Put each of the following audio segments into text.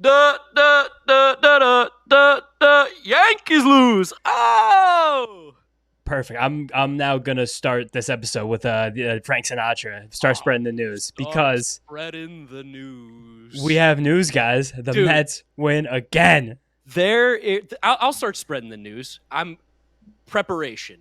The Yankees lose. Oh, Perfect. I'm now gonna start this episode with Frank Sinatra. Start spreading the news because spreading the news. we have news, guys. The Dude. Mets win again. I'll start spreading the news. I'm preparation.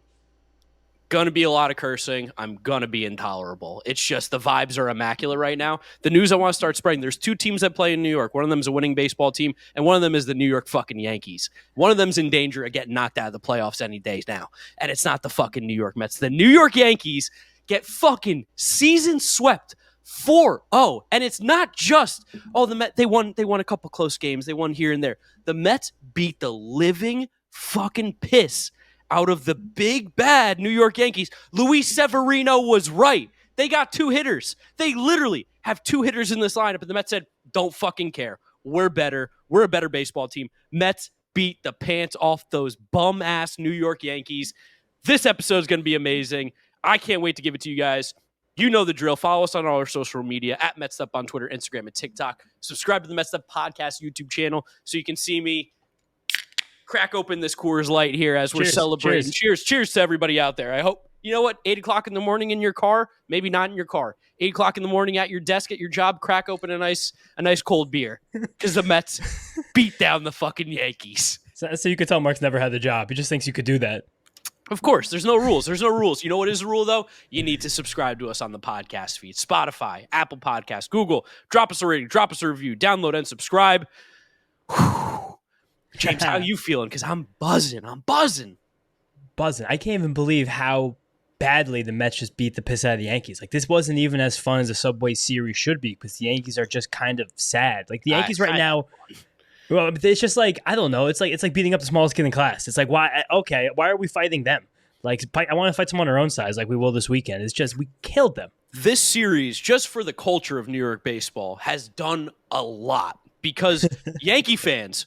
Gonna be a lot of cursing. I'm gonna be intolerable. It's just the vibes are immaculate right now. The news I want to start spreading. There's two teams that play in New York. One of them is a winning baseball team, and one of them is the New York fucking Yankees. One of them's in danger of getting knocked out of the playoffs any day now, and it's not the fucking New York Mets. The New York Yankees get fucking season swept 4-0, and it's not just the Mets. They won a couple close games. They won here and there. The Mets beat the living fucking piss out of the big bad New York Yankees. Luis Severino was right. They got two hitters. They literally have two hitters in this lineup, and the Mets said, don't fucking care. We're better. We're a better baseball team. Mets beat the pants off those bum-ass New York Yankees. This episode is going to be amazing. I can't wait to give it to you guys. You know the drill. Follow us on all our social media, at Mets'd on Twitter, Instagram, and TikTok. Subscribe to the Mets'd Podcast YouTube channel so you can see me crack open this Coors Light here as we're celebrating. Cheers to everybody out there. I hope, you know what, 8 o'clock in the morning in your car, maybe not in your car, 8 o'clock in the morning at your desk, at your job, crack open a nice cold beer because the Mets beat down the fucking Yankees. So you could tell Mark's never had the job. He just thinks you could do that. Of course, there's no rules. You know what is a rule, though? You need to subscribe to us on the podcast feed. Spotify, Apple Podcasts, Google. Drop us a rating, drop us a review, download and subscribe. Whew. James, how you feeling? Because I'm buzzing. I can't even believe how badly the Mets just beat the piss out of the Yankees. Like, this wasn't even as fun as a Subway Series should be because the Yankees are just kind of sad. Like, the Yankees right now, well, it's just like, I don't know. It's like beating up the smallest kid in class. It's like, why are we fighting them? Like, I want to fight someone our own size like we will this weekend. It's just, we killed them. This series, just for the culture of New York baseball, has done a lot because Yankee fans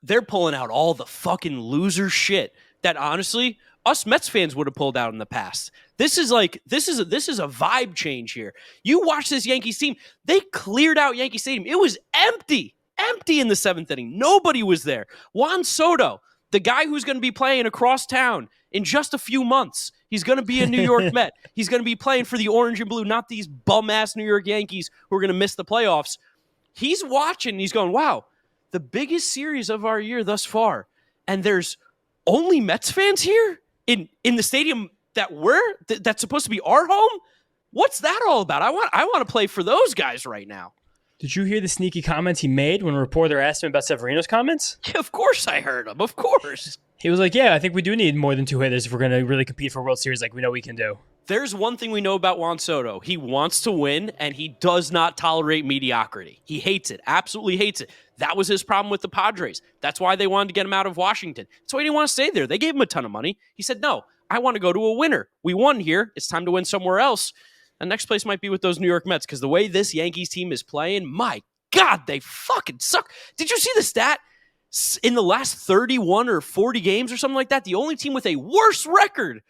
they're pulling out all the fucking loser shit that honestly us Mets fans would have pulled out in the past. This is a vibe change here. You watch this Yankees team, they cleared out Yankee Stadium. It was empty in the seventh inning. Nobody was there. Juan Soto, the guy who's going to be playing across town in just a few months, he's going to be a New York Met. He's going to be playing for the orange and blue, not these bum-ass New York Yankees who are going to miss the playoffs. He's watching, and he's going, wow, the biggest series of our year thus far, and there's only Mets fans here in the stadium that's supposed to be our home. What's that all about? I want to play for those guys right now. Did you hear the sneaky comments he made when a reporter asked him about Severino's comments? Yeah, of course I heard him. Of course. He was like, yeah, I think we do need more than two hitters if we're going to really compete for World Series like we know we can do. There's one thing we know about Juan Soto. He wants to win, and he does not tolerate mediocrity. He hates it, absolutely hates it. That was his problem with the Padres. That's why they wanted to get him out of Washington. That's why he didn't want to stay there. They gave him a ton of money. He said, no, I want to go to a winner. We won here. It's time to win somewhere else. The next place might be with those New York Mets because the way this Yankees team is playing, my God, they fucking suck. Did you see the stat? In the last 31 or 40 games or something like that, the only team with a worse record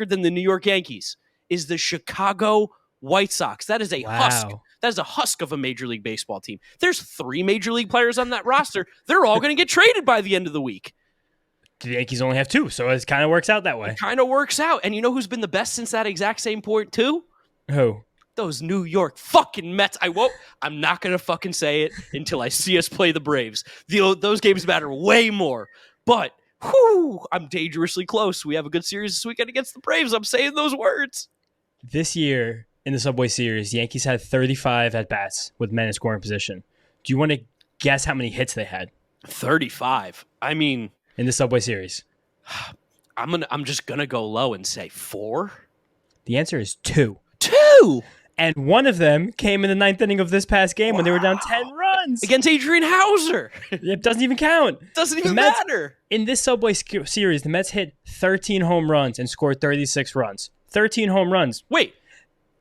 than the New York Yankees is the Chicago White Sox. That is a husk. That is a husk of a Major League Baseball team. There's 3 Major League players on that roster. They're all going to get traded by the end of the week. The Yankees only have 2, so it kind of works out that way. It kind of works out. And you know who's been the best since that exact same point too? Who? Those New York fucking Mets. I'm not going to fucking say it until I see us play the Braves. Those games matter way more. But, I'm dangerously close. We have a good series this weekend against the Braves. I'm saying those words. This year in the Subway Series, the Yankees had 35 at-bats with men in scoring position. Do you want to guess how many hits they had? 35. I mean, in the Subway Series. I'm just going to go low and say 4. The answer is 2. 2? And one of them came in the 9th inning of this past game when they were down 10 runs. Against Adrian Hauser. It doesn't even count. Doesn't even matter. In this Subway Series, the Mets hit 13 home runs and scored 36 runs. 13 home runs. Wait,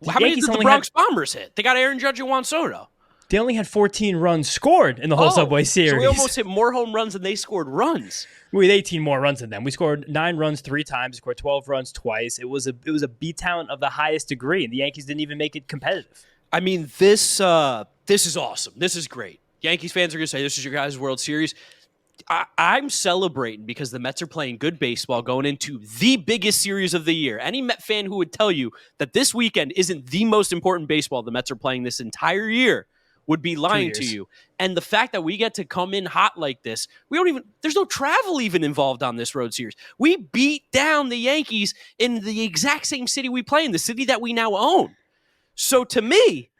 how many did the Bronx Bombers hit? They got Aaron Judge and Juan Soto. They only had 14 runs scored in the whole Subway Series. So we almost hit more home runs than they scored runs. We had 18 more runs than them. We scored 9 runs 3 times, scored 12 runs twice. It was a beatdown of the highest degree, and the Yankees didn't even make it competitive. I mean, this is awesome. This is great. Yankees fans are going to say, this is your guys' World Series. I'm celebrating because the Mets are playing good baseball going into the biggest series of the year. Any Met fan who would tell you that this weekend isn't the most important baseball the Mets are playing this entire year would be lying to you. And the fact that we get to come in hot like this, there's no travel even involved on this road series. We beat down the Yankees in the exact same city we play in, the city that we now own. So to me,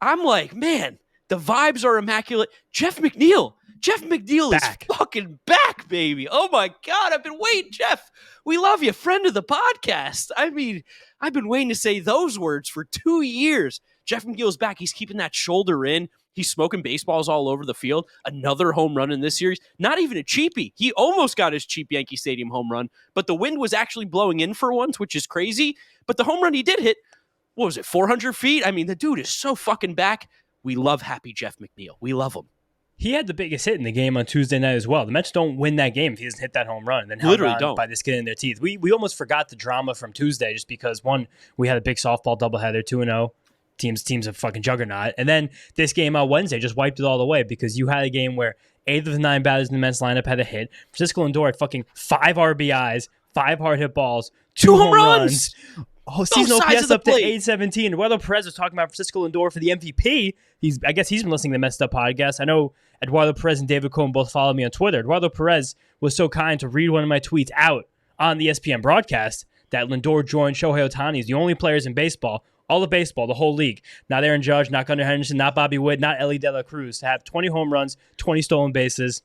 I'm like, man, the vibes are immaculate. Jeff McNeil is fucking back, baby. Oh my God, I've been waiting, Jeff. We love you, friend of the podcast. I mean, I've been waiting to say those words for 2 years. Jeff McNeil's back. He's keeping that shoulder in. He's smoking baseballs all over the field. Another home run in this series. Not even a cheapie. He almost got his cheap Yankee Stadium home run, but the wind was actually blowing in for once, which is crazy. But the home run he did hit, what was it, 400 feet? I mean, the dude is so fucking back. We love happy Jeff McNeil. We love him. He had the biggest hit in the game on Tuesday night as well. The Mets don't win that game if he doesn't hit that home run. And then literally don't. By the skin in their teeth. We almost forgot the drama from Tuesday just because, one, we had a big softball doubleheader, 2-0. Team's a fucking juggernaut. And then this game on Wednesday just wiped it all away because you had a game where 8 of the 9 batters in the Mets lineup had a hit. Francisco Lindor had fucking 5 RBIs, 5 hard hit balls, 2 home runs. Oh, season OPS up to 817. Eduardo Perez was talking about Francisco Lindor for the MVP. I guess he's been listening to the Mets'd podcast. I know Eduardo Perez and David Cohen both follow me on Twitter. Eduardo Perez was so kind to read one of my tweets out on the ESPN broadcast that Lindor joined Shohei Ohtani as the only players in baseball, all of baseball, the whole league, not Aaron Judge, not Gunnar Henderson, not Bobby Witt, not Ellie De La Cruz, to have 20 home runs, 20 stolen bases,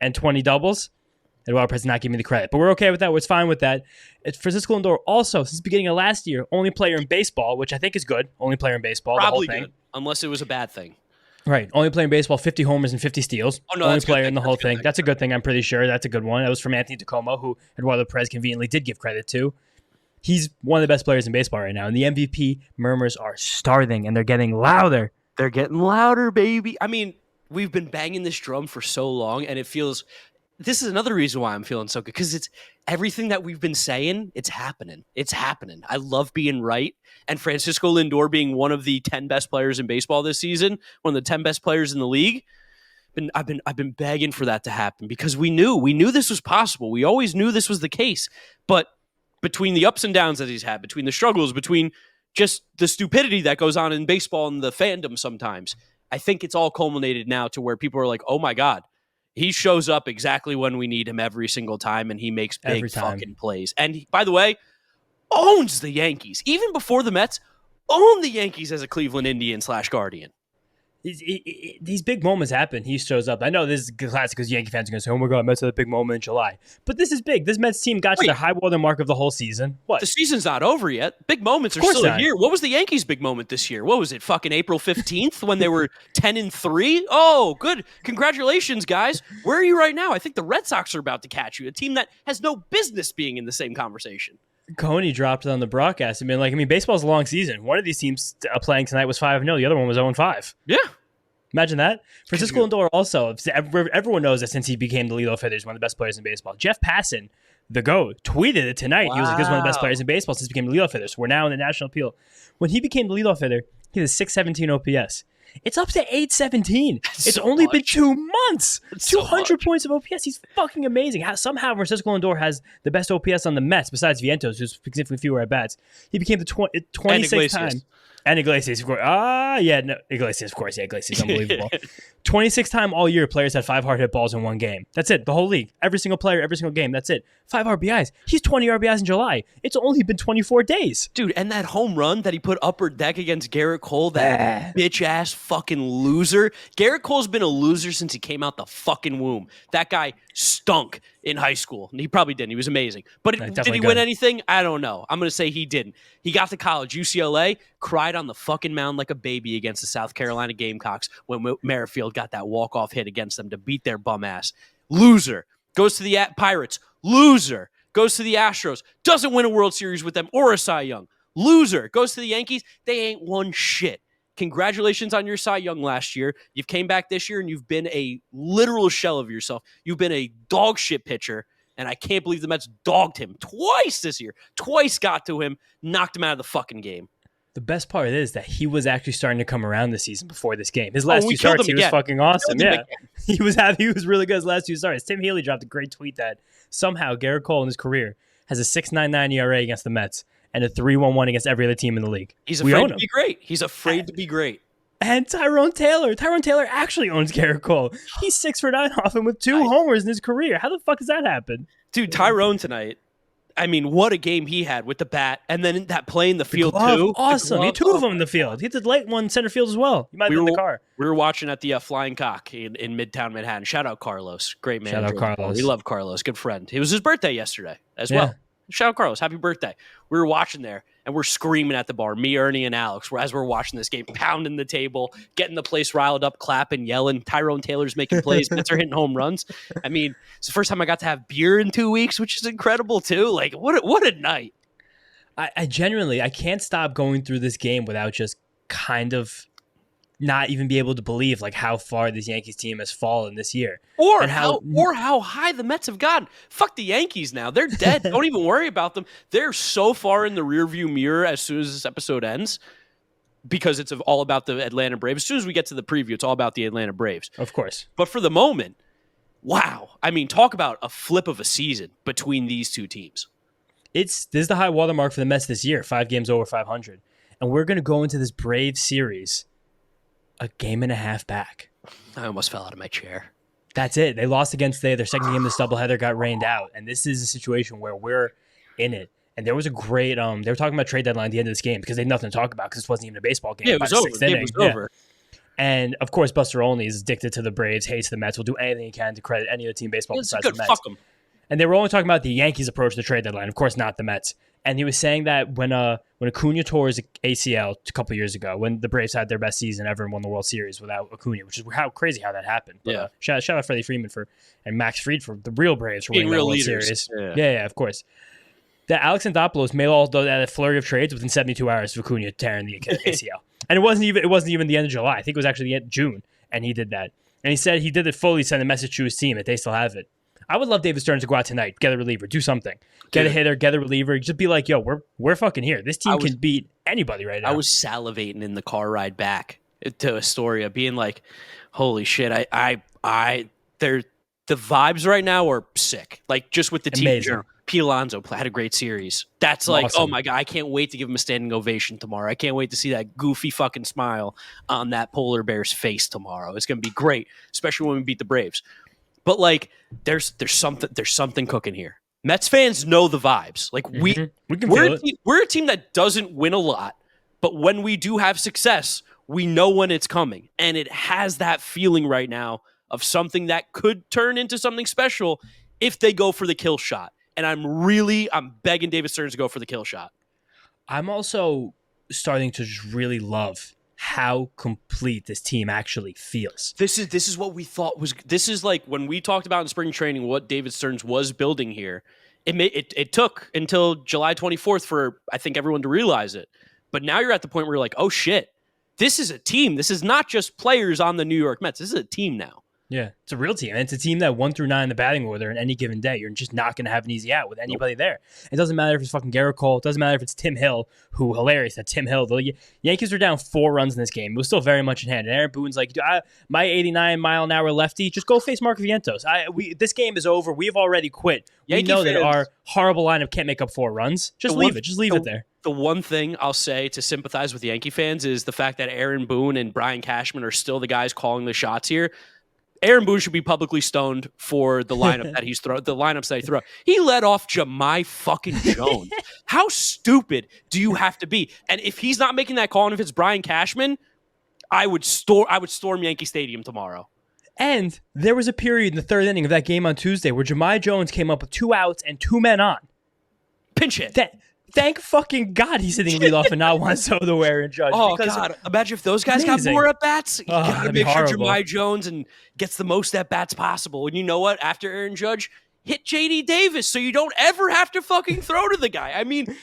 and 20 doubles. Eduardo Perez did not give me the credit, but we're okay with that. We're fine with that. Francisco Lindor also, since the beginning of last year, only player in baseball, which I think is good. Only player in baseball. Probably the whole thing. Good, unless it was a bad thing. Right. Only player in baseball, 50 homers and 50 steals. Oh, no, only player in the whole thing. thing. That's a good thing, I'm pretty sure. That's a good one. That was from Anthony Tacoma, who Eduardo Perez conveniently did give credit to. He's one of the best players in baseball right now, and the MVP murmurs are starting, and they're getting louder. They're getting louder, baby. I mean, we've been banging this drum for so long, and it feels... This is another reason why I'm feeling so good, because it's everything that we've been saying, it's happening. It's happening. I love being right, and Francisco Lindor being one of the 10 best players in baseball this season, one of the 10 best players in the league. I've been begging for that to happen because we knew this was possible. We always knew this was the case, but between the ups and downs that he's had, between the struggles, between just the stupidity that goes on in baseball and the fandom sometimes, I think it's all culminated now to where people are like, oh my God, he shows up exactly when we need him every single time, and he makes big fucking plays. And he, by the way, owns the Yankees. Even before the Mets, owned the Yankees as a Cleveland Indian / Guardian. These big moments happen. He shows up. I know this is classic because Yankee fans are going to say, oh my God, Mets had a big moment in July. But this is big. This Mets team got to their high water mark of the whole season. What? The season's not over yet. Big moments are still here. What was the Yankees' big moment this year? What was it, fucking April 15th when they were 10-3? Oh, good. Congratulations, guys. Where are you right now? I think the Red Sox are about to catch you, a team that has no business being in the same conversation. Coney dropped it on the broadcast and been like, baseball's a long season. One of these teams playing tonight was 5-0. The other one was 0-5. Yeah. Imagine that. Francisco Lindor also, everyone knows that since he became the leadoff hitter, he's one of the best players in baseball. Jeff Passan, the GOAT, tweeted it tonight. Wow. He was like, this is one of the best players in baseball since he became the leadoff hitter. So we're now in the national appeal. When he became the leadoff hitter, he had a 617 OPS. It's up to 817. It's only been 2 months. 200 points of OPS. He's fucking amazing. Somehow Francisco Lindor has the best OPS on the Mets besides Vientos, who's significantly fewer at bats. He became the 26th time. And Iglesias, of course. Iglesias, of course. Yeah, Iglesias, unbelievable. 26th time all year, players had 5 hard hit balls in one game. That's it. The whole league. Every single player, every single game. That's it. 5 RBIs. He's 20 RBIs in July. It's only been 24 days. Dude, and that home run that he put upper deck against Garrett Cole, that bitch-ass fucking loser. Garrett Cole's been a loser since he came out the fucking womb. That guy stunk in high school. He probably didn't. He was amazing. But did he win anything? I don't know. I'm going to say he didn't. He got to college, UCLA, cried on the fucking mound like a baby against the South Carolina Gamecocks when Merrifield got that walk-off hit against them to beat their bum ass. Loser. Goes to the Pirates. Loser. Goes to the Astros. Doesn't win a World Series with them or a Cy Young. Loser. Goes to the Yankees. They ain't won shit. Congratulations on your Cy Young last year. You've came back this year and you've been a literal shell of yourself. You've been a dog shit pitcher, and I can't believe the Mets dogged him twice this year. Twice got to him, knocked him out of the fucking game. The best part is that he was actually starting to come around this season before this game. His Oh, last we two killed starts, him he was again. fucking awesome. Killed him Yeah, he was really good his last two starts. Tim Healy dropped a great tweet that somehow Garrett Cole in his career has a 6.99 ERA against the Mets and a 3.11 against every other team in the league. He's We afraid own to him. be great. He's afraid to be great. And Tyrone Taylor actually owns Garrett Cole. He's 6 for 9 off him with 2 homers in his career. How the fuck does that happen? Dude, Tyrone tonight, I mean, what a game he had with the bat, and then that play in the field Glove, too. awesome. He had 2 of them in the field. He hit the late one center field as well. You might be in the car. We were watching at the Flying Cock in Midtown Manhattan. Shout out Carlos, great man. Shout out Carlos. We love Carlos, good friend. It was his birthday yesterday as well. Shout out Carlos, happy birthday. We were watching there, and we're screaming at the bar, me, Ernie, and Alex, as we're watching this game, pounding the table, getting the place riled up, clapping, yelling. Tyrone Taylor's making plays. Mets are hitting home runs. I mean, it's the first time I got to have beer in 2 weeks, which is incredible, too. Like, what a night. I genuinely, I can't stop going through this game without just kind of not even be able to believe like how far this Yankees team has fallen this year. Or how high the Mets have gotten. Fuck the Yankees now. They're dead. Don't even worry about them. They're so far in the rearview mirror as soon as this episode ends because it's all about the Atlanta Braves. As soon as we get to the preview, it's all about the Atlanta Braves. Of course. But for the moment, wow. I mean, talk about a flip of a season between these two teams. This is the high watermark for the Mets this year, 5 games over 500. And we're going to go into this Braves series a game and a half back. I almost fell out of my chair. That's it. They lost against their second game. This doubleheader got rained out. And this is a situation where we're in it. And there was a great, they were talking about trade deadline at the end of this game because they had nothing to talk about because this wasn't even a baseball game. Yeah, it was over. The game was over. And, of course, Buster Olney is addicted to the Braves, hates the Mets, will do anything he can to credit any other team baseball besides the Mets. Fuck them. And they were only talking about the Yankees' approach to the trade deadline, of course, not the Mets. And he was saying that when Acuna tore his ACL a couple years ago, when the Braves had their best season ever and won the World Series without Acuna, which is how crazy how that happened. But, shout out Freddie Freeman and Max Fried for the real Braves for winning the World Series. Yeah, of course. That Alex Anthopoulos made all that flurry of trades within 72 hours of Acuna tearing the ACL, and it wasn't even the end of July. I think it was actually the end of June, and he did that. And he said he did it fully, send a message to his team that they still have it. I would love David Stearns to go out tonight, get a reliever, do something, get a hitter, get a reliever, just be like, yo, we're fucking here. This team can beat anybody right now. I was salivating in the car ride back to Astoria, being like, holy shit, the vibes right now are sick. Like just with the team. Pete Alonso had a great series. That's like, awesome. Oh my God, I can't wait to give him a standing ovation tomorrow. I can't wait to see that goofy fucking smile on that polar bear's face tomorrow. It's going to be great, especially when we beat the Braves. But like, there's something cooking here. Mets fans know the vibes. Like we're a team that doesn't win a lot, but when we do have success, we know when it's coming, and it has that feeling right now of something that could turn into something special if they go for the kill shot. And I'm begging David Stearns to go for the kill shot. I'm also starting to just really love how complete this team actually feels. This is what we thought was. This is like when we talked about in spring training what David Stearns was building here. It took until July 24th for I think everyone to realize it. But now you're at the point where you're like, oh shit, this is a team. This is not just players on the New York Mets. This is a team now. Yeah, it's a real team. And it's a team that 1 through 9 in the batting order in any given day. You're just not going to have an easy out with anybody there. It doesn't matter if it's fucking Garrett Cole. It doesn't matter if it's Tim Hill, who hilarious that Tim Hill. The Yankees were down 4 runs in this game. It was still very much in hand. And Aaron Boone's like, my 89-mile-an-hour lefty, just go face Mark Vientos. This game is over. We've already quit. We know that our horrible lineup can't make up 4 runs. Just leave it. Just leave it there. The one thing I'll say to sympathize with Yankee fans is the fact that Aaron Boone and Brian Cashman are still the guys calling the shots here. Aaron Boone should be publicly stoned for the lineup that the lineups that he threw. He let off Jahmai fucking Jones. How stupid do you have to be? And if he's not making that call, and if it's Brian Cashman, I would storm Yankee Stadium tomorrow. And there was a period in the 3rd inning of that game on Tuesday where Jahmai Jones came up with 2 outs and 2 men on. Pinch hit. Thank fucking God he's hitting leadoff and not Juan Soto, Aaron Judge. Oh, God. Imagine if those guys got more at-bats. You gotta make sure Jahmai Jones gets the most at-bats possible. And you know what? After Aaron Judge, hit J.D. Davis so you don't ever have to fucking throw to the guy. I mean,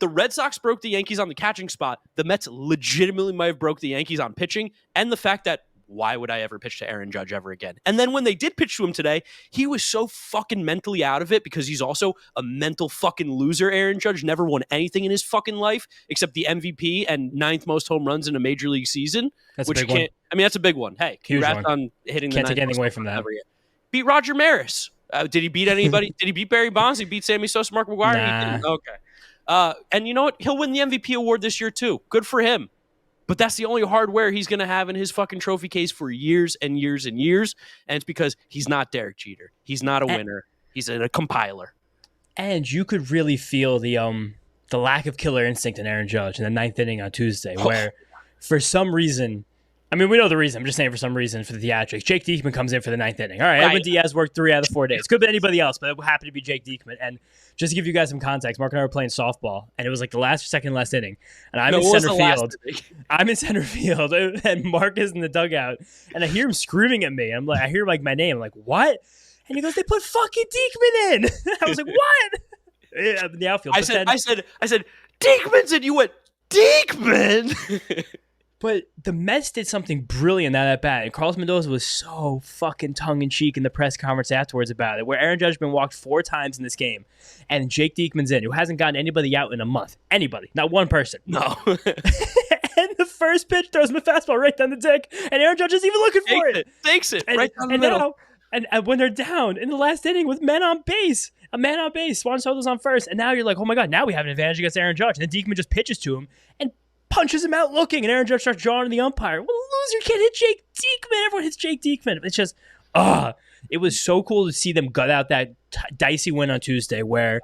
the Red Sox broke the Yankees on the catching spot. The Mets legitimately might have broke the Yankees on pitching. And the fact that why would I ever pitch to Aaron Judge ever again? And then when they did pitch to him today, he was so fucking mentally out of it because he's also a mental fucking loser. Aaron Judge never won anything in his fucking life except the MVP and 9th most home runs in a major league season. That's which a big one. I mean, that's a big one. Hey, congrats on hitting Can't the take anything away from that. Beat Roger Maris. Did he beat anybody? Did he beat Barry Bonds? Did he beat Sammy Sosa, Mark McGwire? Nah. He didn't. Okay. And you know what? He'll win the MVP award this year too. Good for him. But that's the only hardware he's going to have in his fucking trophy case for years and years and years. And it's because he's not Derek Jeter. He's not a winner. He's a compiler. And you could really feel the lack of killer instinct in Aaron Judge in the 9th inning on Tuesday, where for some reason, I mean, we know the reason. I'm just saying for some reason for the theatrics. Jake Diekman comes in for the 9th inning. All right, Edwin Diaz worked 3 out of 4 days. Could have been anybody else, but it happened to be Jake Diekman. And just to give you guys some context, Mark and I were playing softball, and it was like the last inning, and I'm in center field. I'm in center field, and Mark is in the dugout, and I hear him screaming at me. I'm like, I hear like my name. I'm like, what? And he goes, they put fucking Diekman in. I was like, what? In the outfield. I said, Diekman's in. You went, Diekman. But the Mets did something brilliant at bat, and Carlos Mendoza was so fucking tongue-in-cheek in the press conference afterwards about it, where Aaron Judge has been walked 4 times in this game, and Jake Diekman's in, who hasn't gotten anybody out in a month. Anybody. Not one person. No. And the first pitch throws him a fastball right down the dick, and Aaron Judge isn't even looking for it. Takes it right down the middle. Now, and when they're down in the last inning with men on base, a man on base, Juan Soto's on first, and now you're like, oh my God, now we have an advantage against Aaron Judge. And then Diekman just pitches to him and punches him out looking, and Aaron Judge starts drawing the umpire. What a loser kid hit Jake Diekman. Everyone hits Jake Diekman. It's just, it was so cool to see them gut out that dicey win on Tuesday where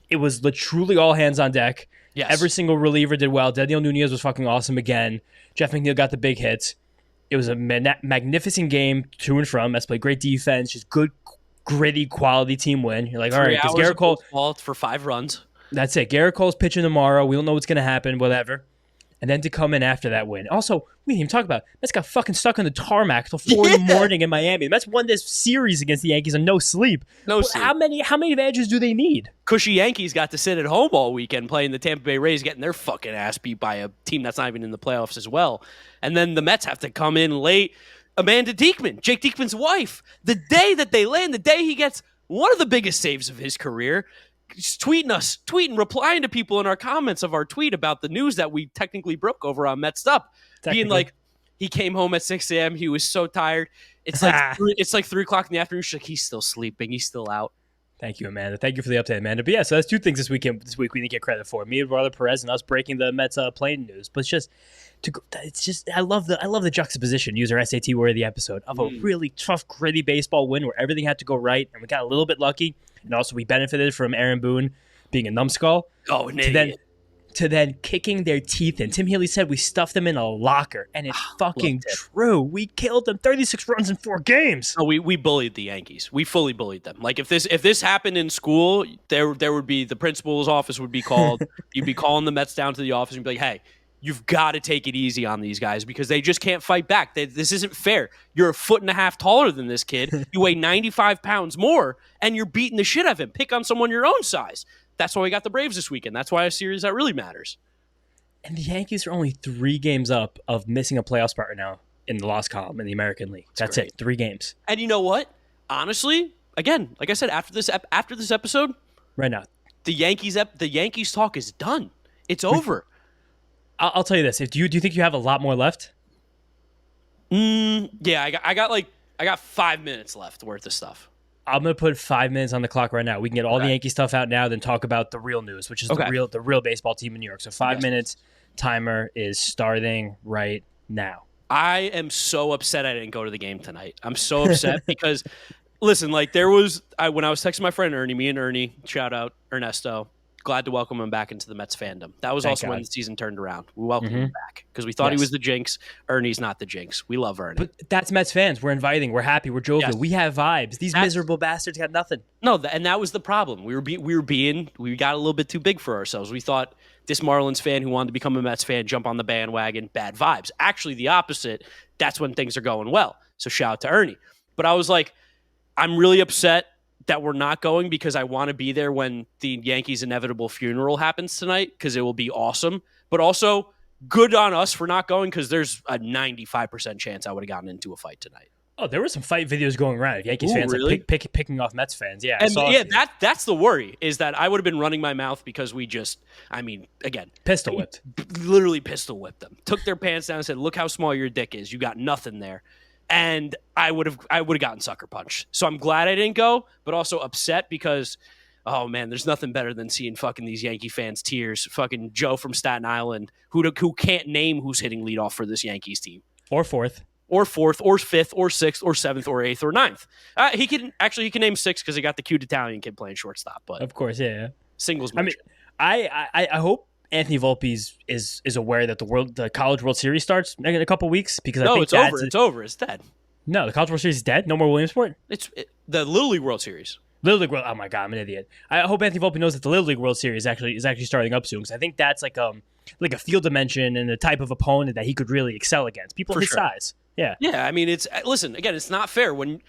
it was truly all hands on deck. Yes. Every single reliever did well. Daniel Nunez was fucking awesome again. Jeff McNeil got the big hits. It was a magnificent game to and from. Mets played great defense, just good, gritty, quality team win. You're like, all right, because Garrett Cole for 5 runs. That's it. Garrett Cole's pitching tomorrow. We don't know what's going to happen, whatever. And then to come in after that win. Also, we didn't even talk about it. Mets got fucking stuck on the tarmac till 4 in the morning in Miami. The Mets won this series against the Yankees on no sleep. How many advantages do they need? Cushy Yankees got to sit at home all weekend playing the Tampa Bay Rays, getting their fucking ass beat by a team that's not even in the playoffs as well. And then the Mets have to come in late. Amanda Diekman, Jake Diekman's wife, the day that they land, the day he gets one of the biggest saves of his career, just tweeting, replying to people in our comments of our tweet about the news that we technically broke over on Mets'd, being like, he came home at 6 a.m. He was so tired. It's like 3 o'clock in the afternoon. She's like, he's still sleeping. He's still out. Thank you, Amanda. Thank you for the update, Amanda. But yeah, so that's 2 things this week we didn't get credit for. Me and Brother Perez and us breaking the Mets plane news. But it's just I love the juxtaposition, use our SAT worthy episode, of a really tough, gritty baseball win where everything had to go right, and we got a little bit lucky. And also, we benefited from Aaron Boone being a numbskull. Oh, an idiot. To then kicking their teeth in. Tim Healy said we stuffed them in a locker, and it's fucking true. We killed them 36 runs in 4 games. Oh, we bullied the Yankees. We fully bullied them. Like if this happened in school, there would be the principal's office would be called. You'd be calling the Mets down to the office and be like, hey, you've got to take it easy on these guys because they just can't fight back. This isn't fair. You're 1.5 feet taller than this kid. You weigh 95 pounds more, and you're beating the shit out of him. Pick on someone your own size. That's why we got the Braves this weekend. That's why a series that really matters. And the Yankees are only 3 games up of missing a playoff spot right now in the loss column in the American League. That's it. 3 games. And you know what? Honestly, again, like I said, after this episode, right now, the Yankees talk is done. It's over. I'll tell you this. Do you think you have a lot more left? Yeah, I got 5 minutes left worth of stuff. I'm gonna put 5 minutes on the clock right now. We can get all the Yankee stuff out now, then talk about the real news, which is the real baseball team in New York. So 5 minutes timer is starting right now. I am so upset I didn't go to the game tonight. I'm so upset because listen, like when I was texting my friend Ernie, me and Ernie, shout out Ernesto. Glad to welcome him back into the Mets fandom. That was also when the season turned around. We welcomed him back because we thought he was the jinx. Ernie's not the jinx. We love Ernie. But that's Mets fans. We're inviting. We're happy. We're jovial. Yes. We have vibes. These miserable bastards got nothing. No, and that was the problem. We got a little bit too big for ourselves. We thought this Marlins fan who wanted to become a Mets fan, jump on the bandwagon, bad vibes. Actually, the opposite. That's when things are going well. So shout out to Ernie. But I was like, I'm really upset that we're not going because I want to be there when the Yankees' inevitable funeral happens tonight because it will be awesome. But also, good on us for not going because there's a 95% chance I would have gotten into a fight tonight. Oh, there were some fight videos going around. Yankees fans really? like picking off Mets fans. Yeah, and that's the worry is that I would have been running my mouth because we just, again, pistol whipped, literally pistol whipped them. Took their pants down and said, "Look how small your dick is. You got nothing there." And I would have gotten sucker punched. So I'm glad I didn't go, but also upset because, oh man, there's nothing better than seeing fucking these Yankee fans' tears. Fucking Joe from Staten Island who can't name who's hitting leadoff for this Yankees team or fourth. Or fourth, or fifth, or sixth, or seventh, or eighth, or ninth. He can name six because he got the cute Italian kid playing shortstop. But of course, yeah. Singles. I hope Anthony Volpe is aware that the College World Series starts in a couple weeks because I think it's over. It's over. It's dead. No, the College World Series is dead. No more Williamsport. It's the Little League World Series. Little League World. Oh my God, I'm an idiot. I hope Anthony Volpe knows that the Little League World Series is actually starting up soon because I think that's like a field dimension and the type of opponent that he could really excel against. People his size. Yeah. Yeah, it's not fair when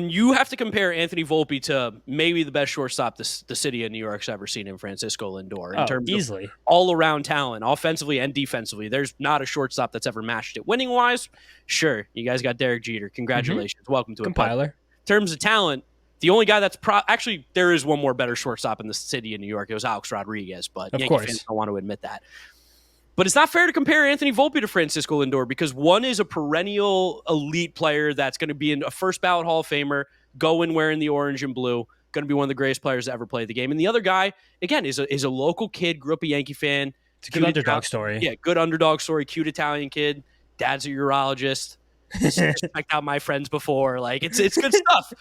you have to compare Anthony Volpe to maybe the best shortstop the city of New York's ever seen in Francisco Lindor in terms easily. Of all-around talent, offensively and defensively. There's not a shortstop that's ever matched it. Winning-wise, sure, you guys got Derek Jeter. Congratulations. Mm-hmm. Welcome to it. Compiler. In terms of talent, the only guy that's actually there is one more better shortstop in the city of New York. It was Alex Rodriguez, but Yankee fans don't want to admit that. But it's not fair to compare Anthony Volpe to Francisco Lindor because one is a perennial elite player that's going to be a first ballot Hall of Famer, going wearing the orange and blue, going to be one of the greatest players to ever play the game. And the other guy, again, is a local kid, grew up a Yankee fan. It's a good underdog story. Yeah, good underdog story, cute Italian kid. Dad's a urologist. Checked out my friends before. Like, it's good stuff.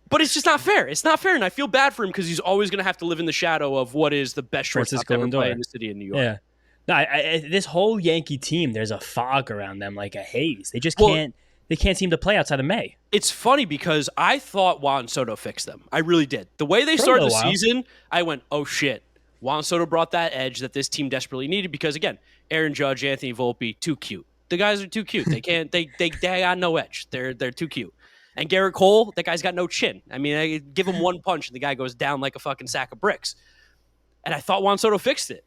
But it's just not fair. It's not fair, and I feel bad for him because he's always going to have to live in the shadow of what is the best shortstop ever play in the city of New York. Yeah. No, this whole Yankee team, there's a fog around them, like a haze. They just can't seem to play outside of May. It's funny because I thought Juan Soto fixed them. I really did. The way they started the season, I went, oh shit. Juan Soto brought that edge that this team desperately needed because, again, Aaron Judge, Anthony Volpe, too cute. The guys are too cute. They can't. They got no edge. They're too cute. And Garrett Cole, that guy's got no chin. I mean, I give him one punch and the guy goes down like a fucking sack of bricks. And I thought Juan Soto fixed it.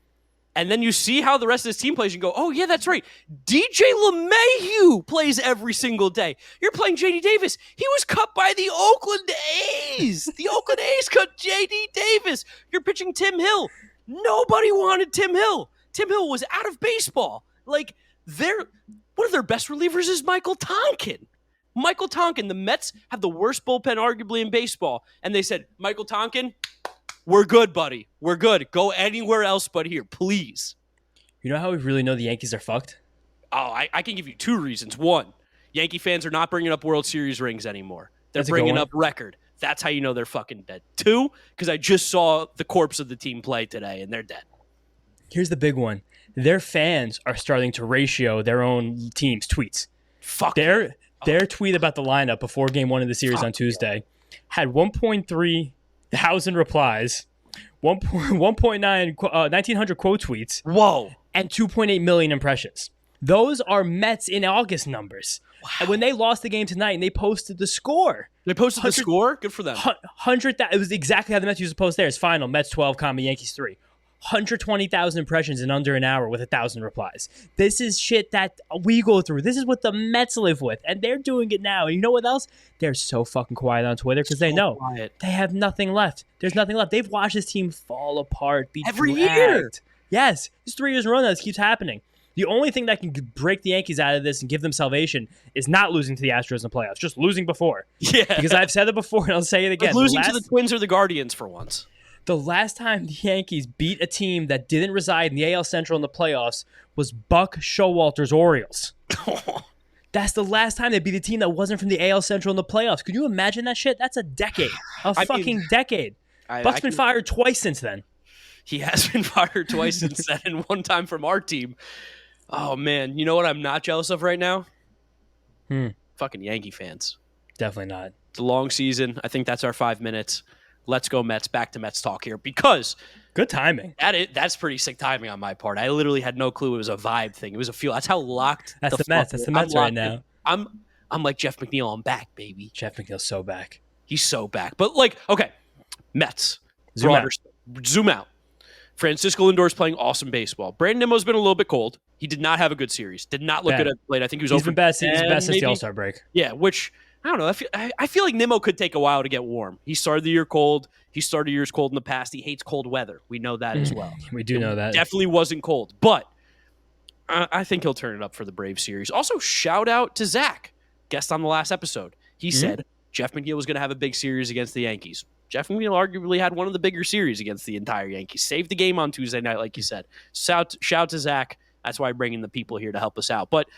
And then you see how the rest of this team plays and go, oh, yeah, that's right. DJ LeMahieu plays every single day. You're playing J.D. Davis. He was cut by the Oakland A's. The Oakland A's cut J.D. Davis. You're pitching Tim Hill. Nobody wanted Tim Hill. Tim Hill was out of baseball. Like, one of their best relievers is Michael Tonkin. Michael Tonkin. The Mets have the worst bullpen arguably in baseball. And they said, Michael Tonkin, we're good, buddy. We're good. Go anywhere else but here, please. You know how we really know the Yankees are fucked? Oh, I can give you two reasons. One, Yankee fans are not bringing up World Series rings anymore. They're bringing up record. That's how you know they're fucking dead. Two, because I just saw the corpse of the team play today, and they're dead. Here's the big one. Their fans are starting to ratio their own team's tweets. Fuck. Their tweet about the lineup before Game 1 of the series on Tuesday had 1.3 thousand replies, 1.9 quote tweets. Whoa. And 2.8 million impressions. Those are Mets in August numbers. Wow. And when they lost the game tonight and they posted the score. They posted the score? Good for them. 100,000. It was exactly how the Mets used to post theirs. Final, Mets 12, Yankees 3. 120,000 impressions in under an hour with 1,000 replies. This is shit that we go through. This is what the Mets live with, and they're doing it now. And you know what else? They're so fucking quiet on Twitter because they know they have nothing left. There's nothing left. They've watched this team fall apart, be every year. Yes, it's 3 years in a row now. This keeps happening. The only thing that can break the Yankees out of this and give them salvation is not losing to the Astros in the playoffs, just losing before. Yeah, because I've said it before and I'll say it again. Like losing to the Twins or the Guardians for once. The last time the Yankees beat a team that didn't reside in the AL Central in the playoffs was Buck Showalter's Orioles. That's the last time they beat a team that wasn't from the AL Central in the playoffs. Could you imagine that shit? That's a decade. Decade. Buck's been fired twice since then. He has been fired twice since then, and one time from our team. Oh, man. You know what I'm not jealous of right now? Fucking Yankee fans. Definitely not. It's a long season. I think that's our 5 minutes. Let's go Mets. Back to Mets talk here because good timing. That's pretty sick timing on my part. I literally had no clue it was a vibe thing. It was a feel. That's how locked. That's the Mets. That's the Mets right now. I'm like Jeff McNeil. I'm back, baby. Jeff McNeil's so back. He's so back. But okay, Mets. Zoom out. Francisco Lindor's playing awesome baseball. Brandon Nimmo's been a little bit cold. He did not have a good series. Did not look Bad. good at the plate. I think he was He's over been best. He's 10, been best since the maybe. All-Star break. Yeah, which I don't know. I feel like Nimmo could take a while to get warm. He started the year cold. He started years cold in the past. He hates cold weather. We know that as well. We do know that. Definitely wasn't cold, but I think he'll turn it up for the Braves series. Also, shout out to Zach, guest on the last episode. He said Jeff McNeil was going to have a big series against the Yankees. Jeff McNeil arguably had one of the bigger series against the entire Yankees. Saved the game on Tuesday night, like you said. Shout to Zach. That's why I'm bringing the people here to help us out. But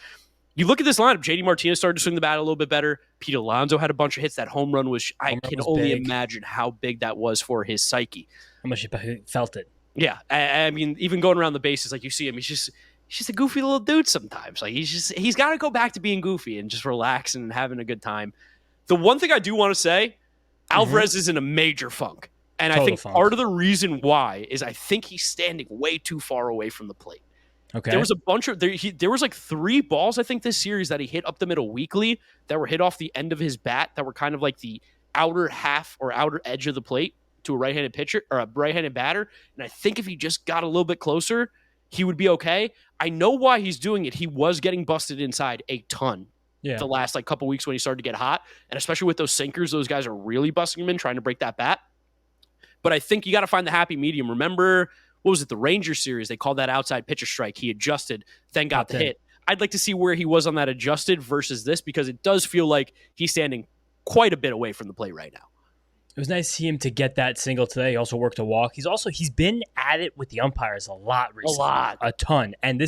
you look at this lineup. JD Martinez started to swing the bat a little bit better. Pete Alonso had a bunch of hits. That home run was, I can only imagine how big that was for his psyche. How much he felt it. Yeah. I mean, even going around the bases, like you see him, he's just a goofy little dude sometimes. Like he's got to go back to being goofy and just relax and having a good time. The one thing I do want to say, Alvarez is in a major funk. And I think part of the reason why is I think he's standing way too far away from the plate. Okay. There was a bunch of there was like 3 balls I think this series that he hit up the middle weakly that were hit off the end of his bat that were kind of like the outer half or outer edge of the plate to a right-handed pitcher or a right-handed batter. And I think if he just got a little bit closer, he would be okay. I know why he's doing it. He was getting busted inside a ton the last like couple weeks when he started to get hot, and especially with those sinkers, those guys are really busting him in trying to break that bat. But I think you got to find the happy medium. Remember, what was it, the Rangers series? They called that outside pitch a strike. He adjusted, then got the hit. I'd like to see where he was on that adjusted versus this, because it does feel like he's standing quite a bit away from the plate right now. It was nice to see him to get that single today. He also worked a walk. He's been at it with the umpires a lot recently. A ton. And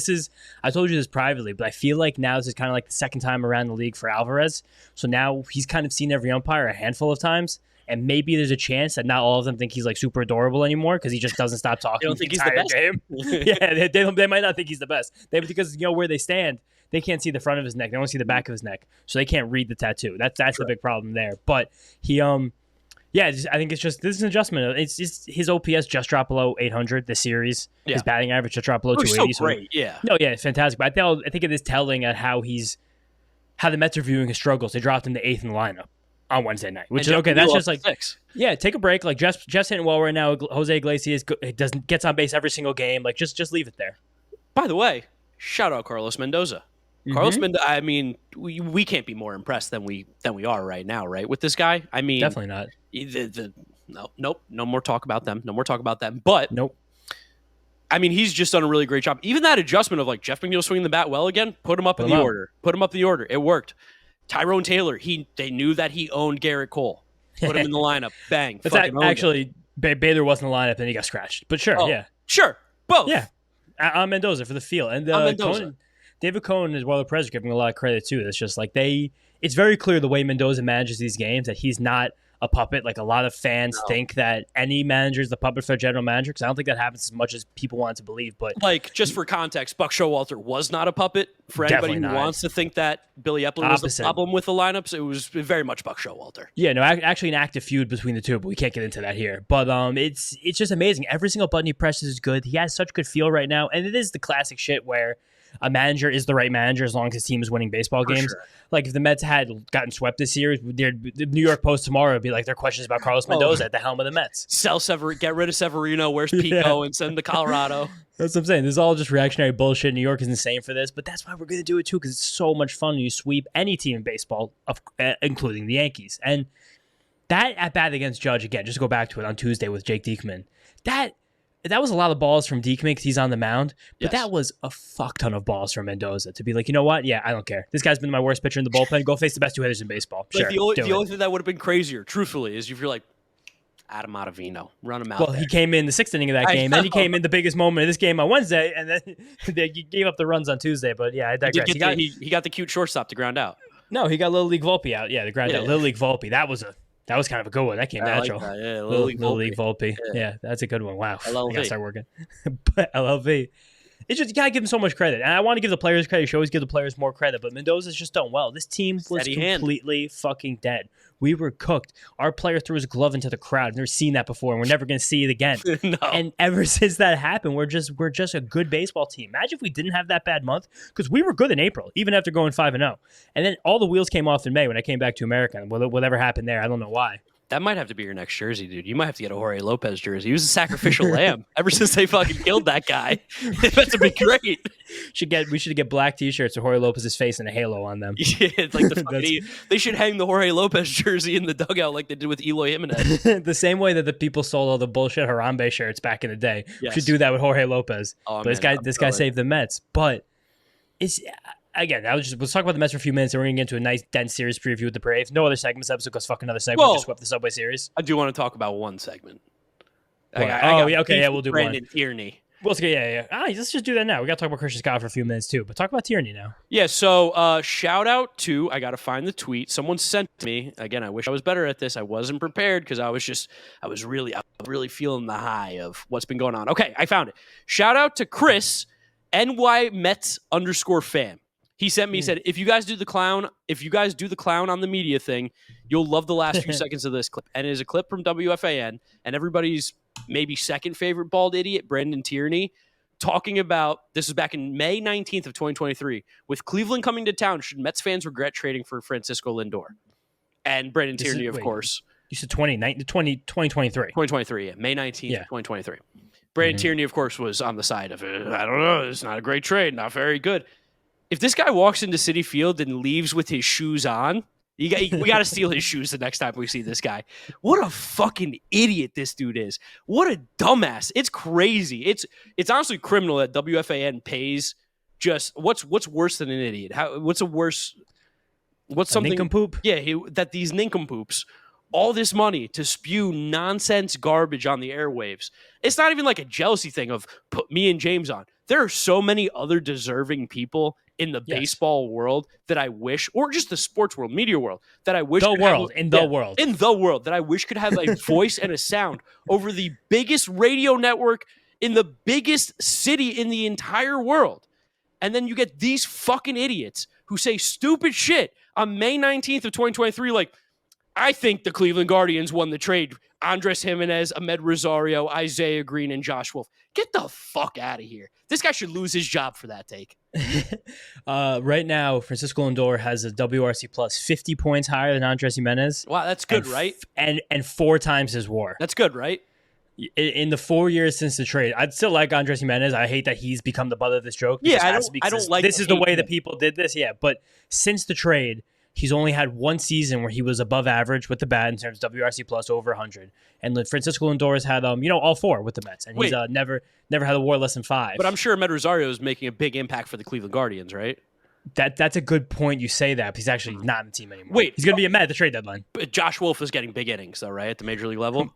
I told you this privately, but I feel like now this is kind of like the second time around the league for Alvarez. So now he's kind of seen every umpire a handful of times. And maybe there's a chance that not all of them think he's like super adorable anymore because he just doesn't stop talking. They don't think he's the best game. Yeah, they might not think he's the best. Because where they stand, they can't see the front of his neck. They only see the back of his neck, so they can't read the tattoo. That's the big problem there. But he I think it's just this is an adjustment. It's just his OPS just dropped below 800 this series. Yeah. His batting average just dropped below 280. So great, yeah. No, yeah, it's fantastic. But I think it is telling at how the Mets are viewing his struggles. They dropped him to 8th in the lineup on Wednesday night, which is okay. That's just like 6. Yeah, take a break. Like Jeff's hitting well right now. Jose Iglesias gets on base every single game. Like just leave it there. By the way, shout out Carlos Mendoza. Carlos Mendoza. I mean, we can't be more impressed than we are right now, right? With this guy, I mean, definitely not. No more talk about them. No more talk about them. But nope. I mean, he's just done a really great job. Even that adjustment of like Jeff McNeil swinging the bat well again, put him up in the order. Put him up the order. It worked. Tyrone Taylor, they knew that he owned Garrett Cole. Put him in the lineup. Bang. Actually, Bader wasn't in the lineup and he got scratched. But sure, yeah. Sure. Both. Yeah. On Mendoza for the field. And David Cohn as well as Perez giving a lot of credit too. It's just like it's very clear the way Mendoza manages these games that he's not a puppet. Like a lot of fans think that any manager is the puppet for a general manager, because I don't think that happens as much as people want to believe. But like, just for context, Buck Showalter was not a puppet. For anybody who wants to think that Billy Epler was the problem with the lineups, it was very much Buck Showalter. Yeah, no, actually an active feud between the two, but we can't get into that here. But it's just amazing. Every single button he presses is good. He has such good feel right now, and it is the classic shit where a manager is the right manager as long as his team is winning baseball games. Sure. Like if the Mets had gotten swept this series, the New York Post tomorrow would be like, their questions about Carlos Mendoza at the helm of the Mets. Get rid of Severino. Where's Pico? And send him to Colorado. That's what I'm saying. This is all just reactionary bullshit. New York is insane for this, but that's why we're going to do it too, because it's so much fun when you sweep any team in baseball, including the Yankees. And that at bat against Judge, again, just to go back to it on Tuesday with Jake Diekman, that was a lot of balls from Diekman because he's on the mound, but that was a fuck ton of balls from Mendoza to be like, you know what? Yeah, I don't care. This guy's been my worst pitcher in the bullpen. Go face the best 2 hitters in baseball. Like the only thing that would have been crazier, truthfully, is if you're like, Adam Ottavino, run him out. Well, he came in the 6th inning of that game. Then he came in the biggest moment of this game on Wednesday, and then he gave up the runs on Tuesday. But yeah, I digress. He got the cute shortstop to ground out. No, he got Little League Volpe out. Yeah, the ground out. Little League Volpe. That was kind of a good one. That came natural. Like that. Yeah, Little League Volpe. Yeah, that's a good one. Wow. LLV. I gotta start working. But LLV. It's just, you gotta give him so much credit. And I want to give the players credit. You should always give the players more credit. But Mendoza's just done well. This team was completely fucking dead. We were cooked. Our player threw his glove into the crowd. I've never seen that before, and we're never going to see it again. No. And ever since that happened, we're just a good baseball team. Imagine if we didn't have that bad month, because we were good in April, even after going 5-0. And then all the wheels came off in May when I came back to America. And whatever happened there, I don't know why. That might have to be your next jersey, dude. You might have to get a Jorge Lopez jersey. He was a sacrificial lamb ever since they fucking killed that guy. That's to be great. We should get black T-shirts with Jorge Lopez's face and a halo on them. Yeah, it's like they should hang the Jorge Lopez jersey in the dugout like they did with Eloy Jimenez. The same way that the people sold all the bullshit Harambe shirts back in the day. Yes. We should do that with Jorge Lopez. Oh, but man, this guy saved the Mets. But it's again, let's talk about the Mets for a few minutes, and we're gonna get into a nice dense series preview with the Braves. No other segments episode because fuck another segment. We just swept the Subway Series. I do want to talk about one segment. We'll do Brandon one. Tierney. Yeah. Let's just do that now. We got to talk about Christian Scott for a few minutes too, but talk about Tierney now. Yeah, so shout out to, I got to find the tweet. Someone sent me, again, I wish I was better at this. I wasn't prepared because I was really feeling the high of what's been going on. Okay, I found it. Shout out to Chris, NY Mets _fan. He sent me, he said, if you guys do the clown on the media thing, you'll love the last few seconds of this clip. And it is a clip from WFAN, and everybody's maybe second favorite bald idiot, Brandon Tierney, talking about, this is back in May 19th of 2023, with Cleveland coming to town, should Mets fans regret trading for Francisco Lindor? And Brandon Tierney, of course. You said 2023. 2023, yeah. May 19th, 2023. Brandon Tierney, of course, was on the side of, I don't know, it's not a great trade, not very good. If this guy walks into Citi Field and leaves with his shoes on, we got to steal his shoes the next time we see this guy. What a fucking idiot this dude is. What a dumbass. It's crazy. It's honestly criminal that WFAN pays just what's worse than an idiot? What's something nincompoop? Yeah, that these nincompoops all this money to spew nonsense garbage on the airwaves. It's not even like a jealousy thing of put me and James on. There are so many other deserving people in the baseball world that I wish, or just the sports world, media world, that I wish in the world that I wish could have a voice and a sound over the biggest radio network in the biggest city in the entire world. And then you get these fucking idiots who say stupid shit on May 19th of 2023, like, I think the Cleveland Guardians won the trade. Andres Jimenez, Ahmed Rosario, Isaiah Green, and Josh Wolf. Get the fuck out of here. This guy should lose his job for that take. Right now, Francisco Lindor has a WRC plus 50 points higher than Andres Jimenez. Wow, that's good, right? And 4 times his WAR. That's good, right? In the 4 years since the trade, I'd still like Andres Jimenez. I hate that he's become the butt of this joke. Yeah, I don't like. This is the way that people did this. Yeah, but since the trade, he's only had one season where he was above average with the bat in terms of WRC plus over 100. And Francisco Lindor has had all 4 with the Mets, and he's never had a WAR less than 5. But I'm sure Ahmed Rosario is making a big impact for the Cleveland Guardians, right? That's a good point. You say that, but he's actually not in the team anymore. He's going to be a Met at the trade deadline. But Josh Wolf is getting big innings, though, right, at the major league level.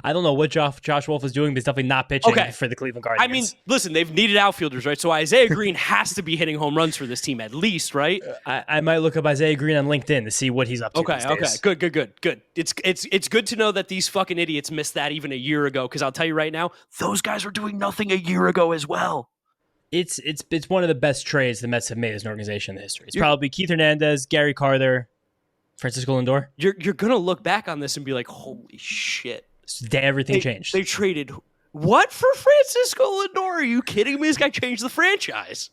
I don't know what Josh Wolf is doing, but he's definitely not pitching for the Cleveland Guardians. I mean, listen, they've needed outfielders, right? So Isaiah Green has to be hitting home runs for this team at least, right? I might look up Isaiah Green on LinkedIn to see what he's up to. Okay, good. It's good to know that these fucking idiots missed that even a year ago. Because I'll tell you right now, those guys were doing nothing a year ago as well. It's one of the best trades the Mets have made as an organization in the history. It's probably Keith Hernandez, Gary Carter, Francisco Lindor. You're gonna look back on this and be like, holy shit. Everything changed. They traded what for Francisco Lindor? Are you kidding me? This guy changed the franchise.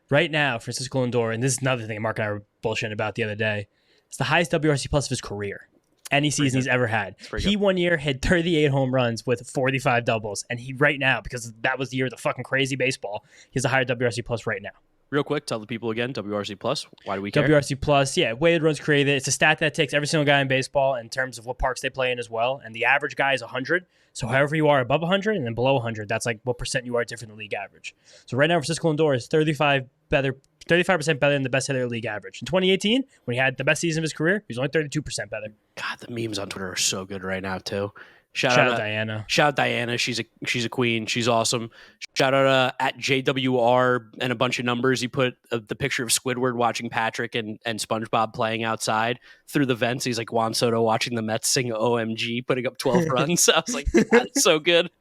Right now, Francisco Lindor, and this is another thing Mark and I were bullshitting about the other day, it's the highest WRC plus of his career. Any season he's ever had. He 1 year hit 38 home runs with 45 doubles. And he right now, because that was the year of the fucking crazy baseball, he has a higher WRC plus right now. Real quick, tell the people again, WRC plus. Why do we care? WRC plus, weighted runs created. It's a stat that takes every single guy in baseball in terms of what parks they play in as well. And the average guy is 100. So however you are above 100 and then below 100, that's like what percent you are different than league average. So right now, Francisco Lindor is 35% better than the best hitter league average. In 2018, when he had the best season of his career, he was only 32% better. God, the memes on Twitter are so good right now too. Shout out Diana. Shout out Diana. She's a queen. She's awesome. Shout out at JWR and a bunch of numbers. He put the picture of Squidward watching Patrick and SpongeBob playing outside through the vents. He's like Juan Soto watching the Mets sing OMG, putting up 12 runs. I was like, that's so good.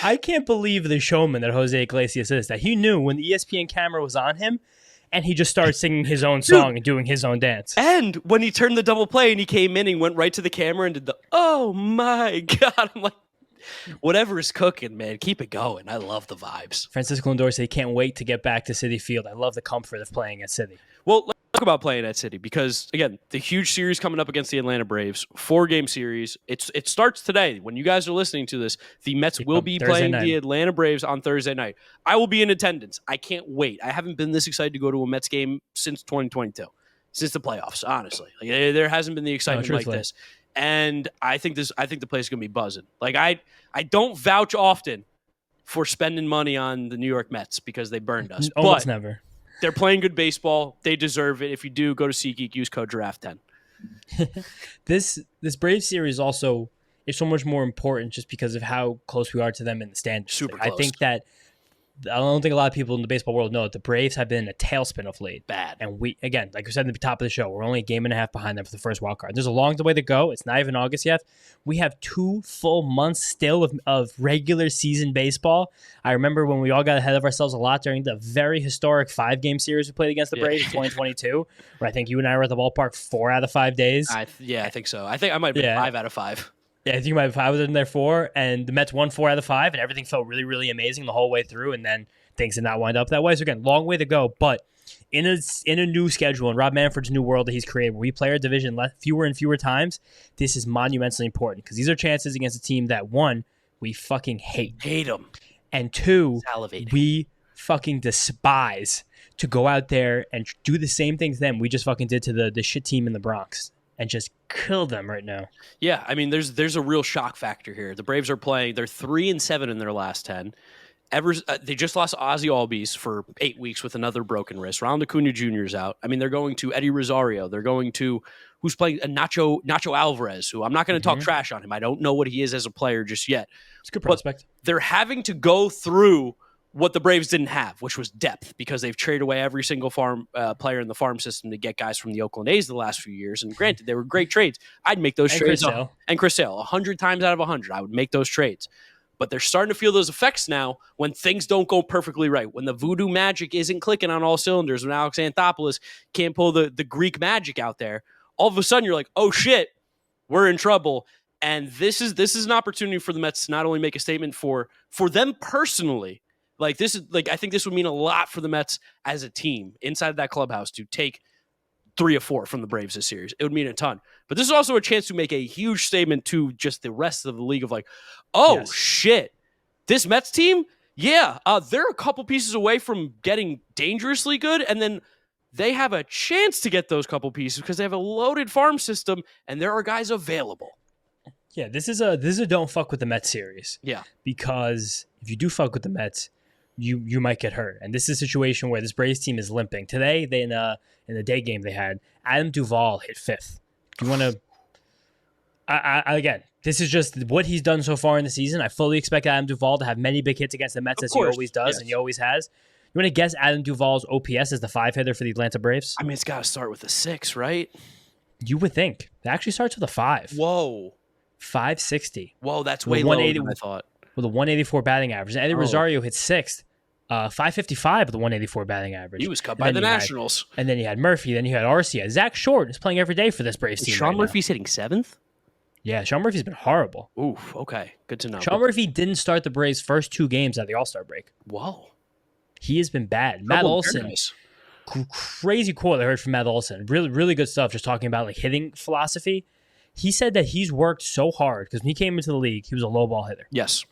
I can't believe the showman that Jose Iglesias is, that he knew when the ESPN camera was on him and he just started singing his own song and doing his own dance. And when he turned the double play and he came in, he went right to the camera and did the, oh my God. I'm like, whatever is cooking, man. Keep it going. I love the vibes. Francisco Lindor said he can't wait to get back to Citi Field. I love the comfort of playing at Citi. Well, talk about playing at City because, again, the huge series coming up against the Atlanta Braves, 4-game series. It starts today. When you guys are listening to this, the Mets will be playing the Atlanta Braves on Thursday night. I will be in attendance. I can't wait. I haven't been this excited to go to a Mets game since 2022, since the playoffs, honestly. Like, there hasn't been the excitement like this. And I think the place is going to be buzzing. Like, I don't vouch often for spending money on the New York Mets because they burned us. Almost never. They're playing good baseball. They deserve it. If you do, go to SeatGeek, use code Giraffe10. This Braves series also is so much more important just because of how close we are to them in the standings. Super close. I think that I don't think a lot of people in the baseball world know that the Braves have been in a tailspin of late. Bad. And we, again, like we said at the top of the show, we're only a game and a half behind them for the first wild card. There's a long way to go. It's not even August yet. We have 2 full months still of regular season baseball. I remember when we all got ahead of ourselves a lot during the very historic 5-game series we played against the Braves in 2022, where I think you and I were at the ballpark 4 out of 5 days. I think so. I think I might be 5 out of 5. Yeah, I think you might have 5 of them there 4, and the Mets won 4 out of 5, and everything felt really, really amazing the whole way through, and then things did not wind up that way. So again, long way to go, but in a new schedule, in Rob Manfred's new world that he's created, where we play our division fewer and fewer times, this is monumentally important because these are chances against a team that, 1, we fucking hate them, and 2, salivating. We fucking despise to go out there and do the same thing to them we just fucking did to the shit team in the Bronx and just kill them right now. Yeah, I mean, there's a real shock factor here. The Braves are playing; they're 3-7 in their last 10. They just lost Ozzy Albies for 8 weeks with another broken wrist. Ronald Acuna Jr. is out. I mean, they're going to Eddie Rosario. They're going to who's playing Nacho Alvarez, who I'm not going to talk trash on him. I don't know what he is as a player just yet. It's a good prospect. But they're having to go through what the Braves didn't have, which was depth, because they've traded away every single farm player in the farm system to get guys from the Oakland A's the last few years. And granted, they were great trades. I'd make those trades. And Chris Sale, 100 times out of 100, I would make those trades. But they're starting to feel those effects now when things don't go perfectly right, when the voodoo magic isn't clicking on all cylinders, when Alex Anthopoulos can't pull the Greek magic out there. All of a sudden, you're like, oh, shit, we're in trouble. And this is an opportunity for the Mets to not only make a statement for them personally, I think this would mean a lot for the Mets as a team inside that clubhouse to take 3 or 4 from the Braves this series. It would mean a ton. But this is also a chance to make a huge statement to just the rest of the league of shit, this Mets team, they're a couple pieces away from getting dangerously good, and then they have a chance to get those couple pieces because they have a loaded farm system and there are guys available. Yeah, this is a don't fuck with the Mets series. Yeah. Because if you do fuck with the Mets, you might get hurt. And this is a situation where this Braves team is limping. Today, they in the day game they had, Adam Duvall hit 5th. You want to again, this is just what he's done so far in the season. I fully expect Adam Duvall to have many big hits against the Mets as he always does, and he always has. You want to guess Adam Duvall's OPS as the 5 hitter for the Atlanta Braves? I mean, it's got to start with a 6, right? You would think. It actually starts with a 5. Whoa. 560. Whoa, that's way lower than I thought. With a 184 batting average. And Eddie Rosario hit 6th. 555 with a 184 batting average. He was cut by the Nationals. And then you had Murphy. Then you had Arcia. Zach Short is playing every day for this Braves team. Sean Murphy's hitting 7th? Yeah, Sean Murphy's been horrible. Oof, okay. Good to know. Sean Murphy didn't start the Braves' first 2 games at the All-Star break. Whoa. He has been bad. Matt Olson. Crazy quote I heard from Matt Olson. Really, really good stuff just talking about hitting philosophy. He said that he's worked so hard because when he came into the league, he was a low ball hitter. Yes.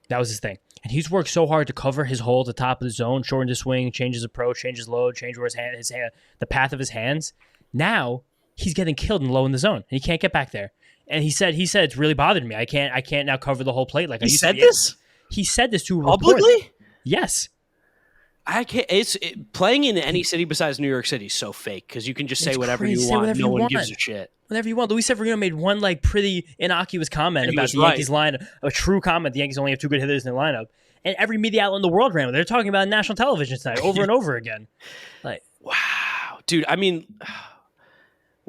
That was his thing. And he's worked so hard to cover his hole at the top of the zone, shorten his swing, change his approach, change his load, change where his hand, the path of his hands. Now he's getting killed and low in the zone, and he can't get back there. And he said it's really bothered me. I can't now cover the whole plate like I used to. He said this to a publicly? Yes. I can't. Playing in any city besides New York City is so fake because you can just say whatever you want. No one gives a shit. Whatever you want. Luis Severino made one pretty innocuous comment about the Yankees lineup, a true comment. The Yankees only have 2 good hitters in their lineup, and every media outlet in the world ran with it. They're talking about it on national television tonight, over and over again. Wow, dude. I mean,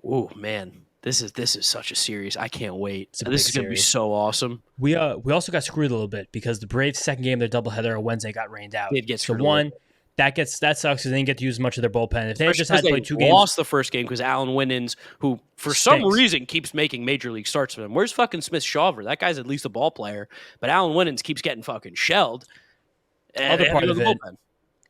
oh man, this is such a series. I can't wait. This is going to be so awesome. We also got screwed a little bit because the Braves' second game, their doubleheader on Wednesday, got rained out. They'd get screwed. That sucks because they didn't get to use much of their bullpen. If they just had to play 2 games, lost the first game because Alan Winans, who for some reason keeps making major league starts for them. Where's fucking Smith Shawver? That guy's at least a ball player, but Alan Winans keeps getting fucking shelled. Other part of it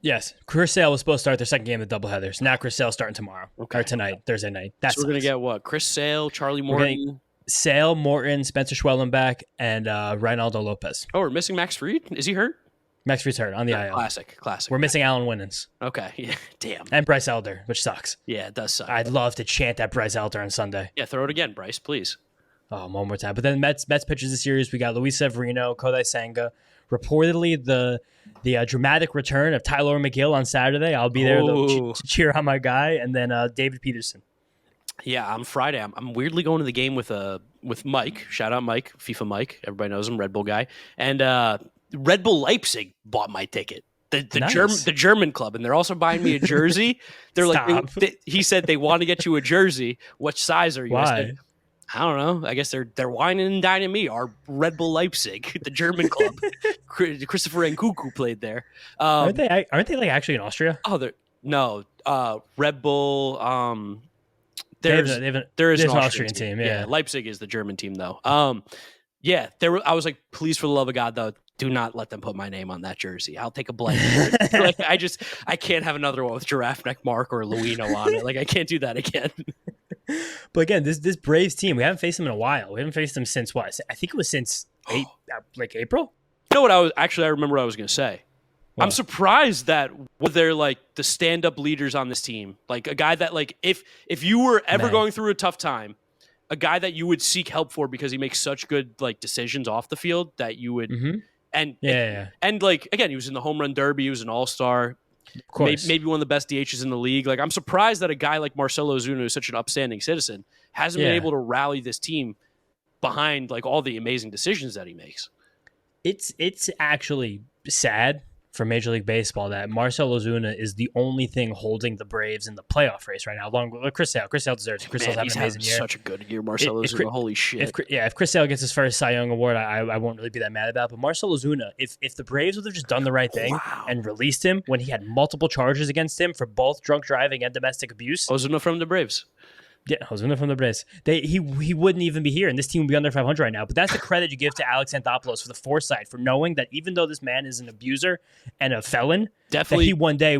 Yes, Chris Sale was supposed to start their second game of the doubleheaders. Now Chris Sale starting tomorrow or tonight, Thursday night. So we're gonna get what? Chris Sale, Charlie We're getting Morton. Sale, Morton, Spencer Schwellenbach, and Reinaldo Lopez. Oh, we're missing Max Fried. Is he hurt? Max Fried's hurt on the IL. Classic. We're missing Alan Winans. Okay, yeah, damn. And Bryce Elder, which sucks. Yeah, it does suck. I'd love to chant at Bryce Elder on Sunday. Yeah, throw it again, Bryce, please. Oh, one more time. But then Mets pitches the series. We got Luis Severino, Kodai Senga. Reportedly, the dramatic return of Tyler McGill on Saturday. I'll be there to cheer on my guy, and then David Peterson. Yeah, on Friday, I'm weirdly going to the game with Mike. Shout out Mike, FIFA Mike. Everybody knows him, Red Bull guy. And Red Bull Leipzig bought my ticket. The German club, and they're also buying me a jersey. They're like, he said they want to get you a jersey. What size are you? Why? I don't know. I guess they're whining and dining me. Our Red Bull Leipzig, the German club. Christopher Nkunku played there. Aren't they like actually in Austria? Oh, Red Bull. There's an Austrian team. Yeah, Leipzig is the German team though. I was like, please, for the love of God, though, do not let them put my name on that jersey. I'll take a blank. I can't have another one with Giraffe Neck Mark or Luino on it. Like, I can't do that again. But again, this Braves team, we haven't faced them in a while. We haven't faced them since what? I think it was since April. You know what I remember what I was going to say. What? I'm surprised that they're like the stand-up leaders on this team. Like a guy that like if you were ever going through a tough time, a guy that you would seek help for because he makes such good like decisions off the field that you would and like again, he was in the home run derby, he was an all-star. Of course. Maybe one of the best DHs in the league. Like, I'm surprised that a guy like Marcell Ozuna, who's such an upstanding citizen, hasn't been able to rally this team behind like all the amazing decisions that he makes. It's actually sad for Major League Baseball that Marcell Ozuna is the only thing holding the Braves in the playoff race right now, along with Chris Sale. Chris Sale deserves it. Chris Sale's having an amazing year. Such a good year, Marcell Ozuna. Holy shit. If Chris Sale gets his first Cy Young award, I won't really be that mad about it. But Marcell Ozuna, if the Braves would have just done the right thing and released him when he had multiple charges against him for both drunk driving and domestic abuse. Ozuna from the Braves. Yeah, Ozuna from the Braves. He wouldn't even be here, and this team would be under 500 right now. But that's the credit you give to Alex Anthopoulos for the foresight, for knowing that even though this man is an abuser and a felon, definitely he one day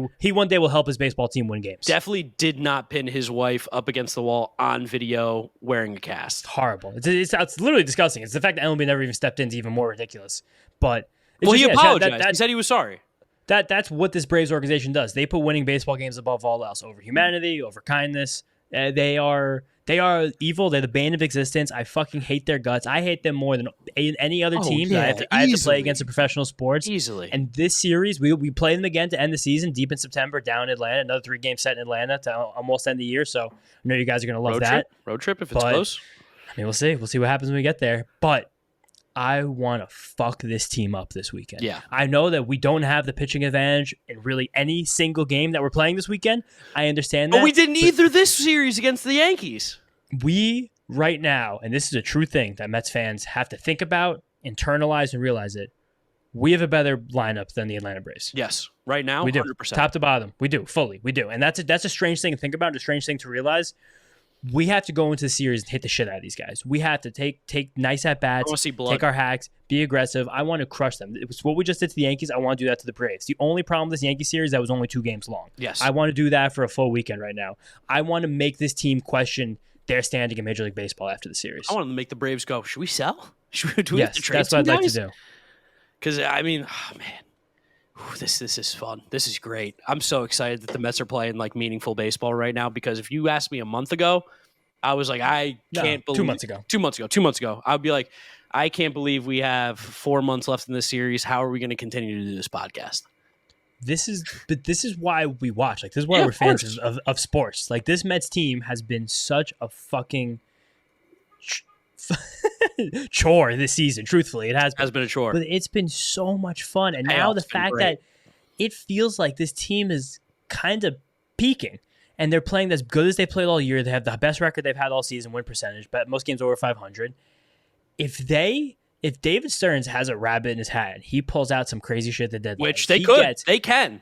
will help his baseball team win games. Definitely did not pin his wife up against the wall on video wearing a cast. Horrible. It's literally disgusting. It's the fact that MLB never even stepped in is even more ridiculous. But he apologized. He said he was sorry. That's what this Braves organization does. They put winning baseball games above all else, over humanity, over kindness. They are evil. They're the bane of existence. I fucking hate their guts. I hate them more than any other team that I have to play against in professional sports. Easily. And this series, we play them again to end the season deep in September down in Atlanta. Another 3-game set in Atlanta to almost end the year. So I know you guys are going to love that. Road trip if it's close. I mean, we'll see. We'll see what happens when we get there. But I want to fuck this team up this weekend. Yeah. I know that we don't have the pitching advantage in really any single game that we're playing this weekend. I understand that. But we didn't either this series against the Yankees. We, right now, and this is a true thing that Mets fans have to think about, internalize, and realize it, we have a better lineup than the Atlanta Braves. Yes. Right now, we do. 100%. Top to bottom. We do. Fully. We do. And that's a strange thing to think about, and a strange thing to realize. We have to go into the series and hit the shit out of these guys. We have to take nice at-bats, take our hacks, be aggressive. I want to crush them. It was what we just did to the Yankees. I want to do that to the Braves. The only problem with this Yankee series, that was only 2 games long. Yes. I want to do that for a full weekend right now. I want to make this team question their standing in Major League Baseball after the series. I want to make the Braves go, should we sell? Do we have to trade that's what I'd like to do. Because, I mean, oh, man. This is fun. This is great. I'm so excited that the Mets are playing like meaningful baseball right now, because if you asked me a month ago, I was like, I can't believe 2 months ago. 2 months ago. I'd be like, I can't believe we have 4 months left in this series. How are we going to continue to do this podcast? This is why we watch. Like, this is why we're fans of sports. Like, this Mets team has been such a fucking chore this season. Truthfully, it has been a chore, but it's been so much fun. And now the fact that it feels like this team is kind of peaking. And they're playing as good as they played all year. They have the best record they've had all season, win percentage, but most games over 500. If David Stearns has a rabbit in his hat, he pulls out some crazy shit that which they could. They can.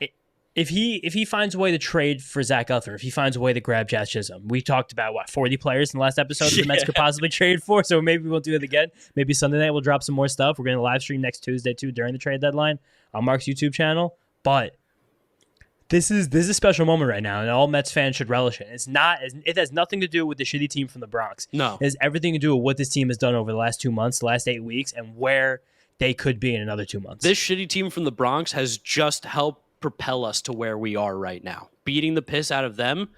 If he finds a way to trade for Zach Eflin, if he finds a way to grab Jazz Chisholm, we talked about 40 players in the last episode that the Mets could possibly trade for. So maybe we'll do it again. Maybe Sunday night we'll drop some more stuff. We're going to live stream next Tuesday too during the trade deadline on Mark's YouTube channel. But This is a special moment right now, and all Mets fans should relish it. It has nothing to do with the shitty team from the Bronx. No. It has everything to do with what this team has done over the last 2 months, the last 8 weeks, and where they could be in another 2 months. This shitty team from the Bronx has just helped propel us to where we are right now. Beating the piss out of them,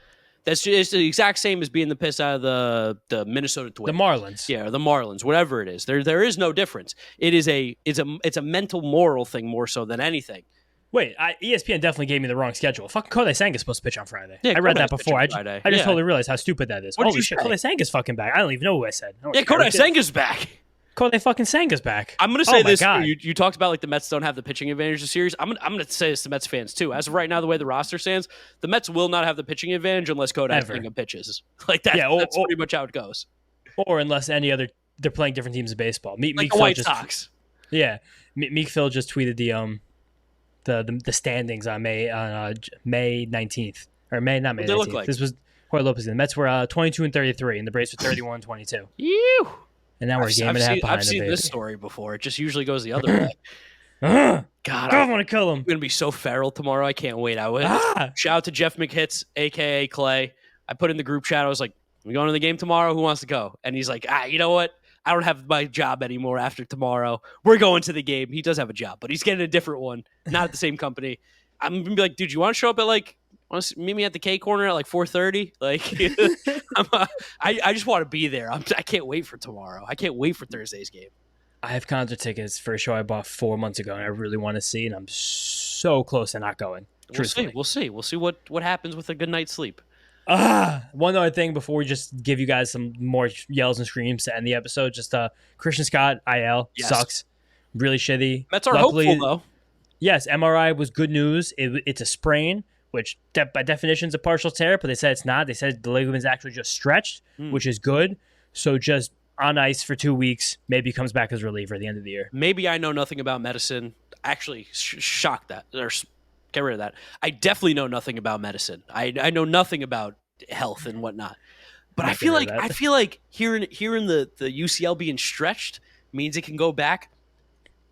that's just the exact same as being the piss out of the Minnesota Twins. The Marlins. Yeah, the Marlins, whatever it is. There is no difference. It's a mental moral thing more so than anything. Wait, ESPN definitely gave me the wrong schedule. Fucking Kodai Senga is supposed to pitch on Friday. Yeah, I read Kodai's that before. pitching Friday. I just Yeah. totally realized how stupid that is. What did Holy you shit, say? Kodai Senga's fucking back. I don't even know who I said. Yeah, Kodai Senga's back. Kodai fucking Senga's back. I'm going to say this. God. You talked about like the Mets don't have the pitching advantage this series. I'm going to say this to Mets fans too. As of right now, the way the roster stands, the Mets will not have the pitching advantage unless Kodai Senga pitches. Like that. Yeah, that's pretty much how it goes. Or unless they're playing different teams of baseball. Like the White Sox. Yeah, Meek Phil just tweeted the standings on May 19th or not May 19th. Like? This was Jorge Lopez. The Mets were 22-33, and the Braves were 31-22. Ew. And now we're a game and a half behind. I've seen this story before. It just usually goes the other way. God, I want to kill him. I'm gonna be so feral tomorrow. I can't wait. Shout out to Jeff McHits, aka Clay. I put in the group chat. I was like, "We going to the game tomorrow? Who wants to go?" And he's like, you know what? I don't have my job anymore after tomorrow. We're going to the game. He does have a job, but he's getting a different one, not at the same company. I'm gonna be like, dude, you want to show up at want to meet me at the K corner at 4:30? I just want to be there. I can't wait for tomorrow. I can't wait for Thursday's game. I have concert tickets for a show I bought 4 months ago, and I really want to see, and I'm so close to not going. We'll see what happens with a good night's sleep. One other thing before we just give you guys some more yells and screams to end the episode. Just Christian Scott, IL, sucks. Really shitty. Mets are hopeful, though. Yes, MRI was good news. It's a sprain, which by definition is a partial tear, but they said it's not. They said the ligament's actually just stretched, which is good. So just on ice for 2 weeks, maybe comes back as a reliever at the end of the year. Maybe I know nothing about medicine. Actually, shock that. Or get rid of that. I definitely know nothing about medicine. I know nothing about health and whatnot. But I feel like hearing the UCL being stretched means it can go back,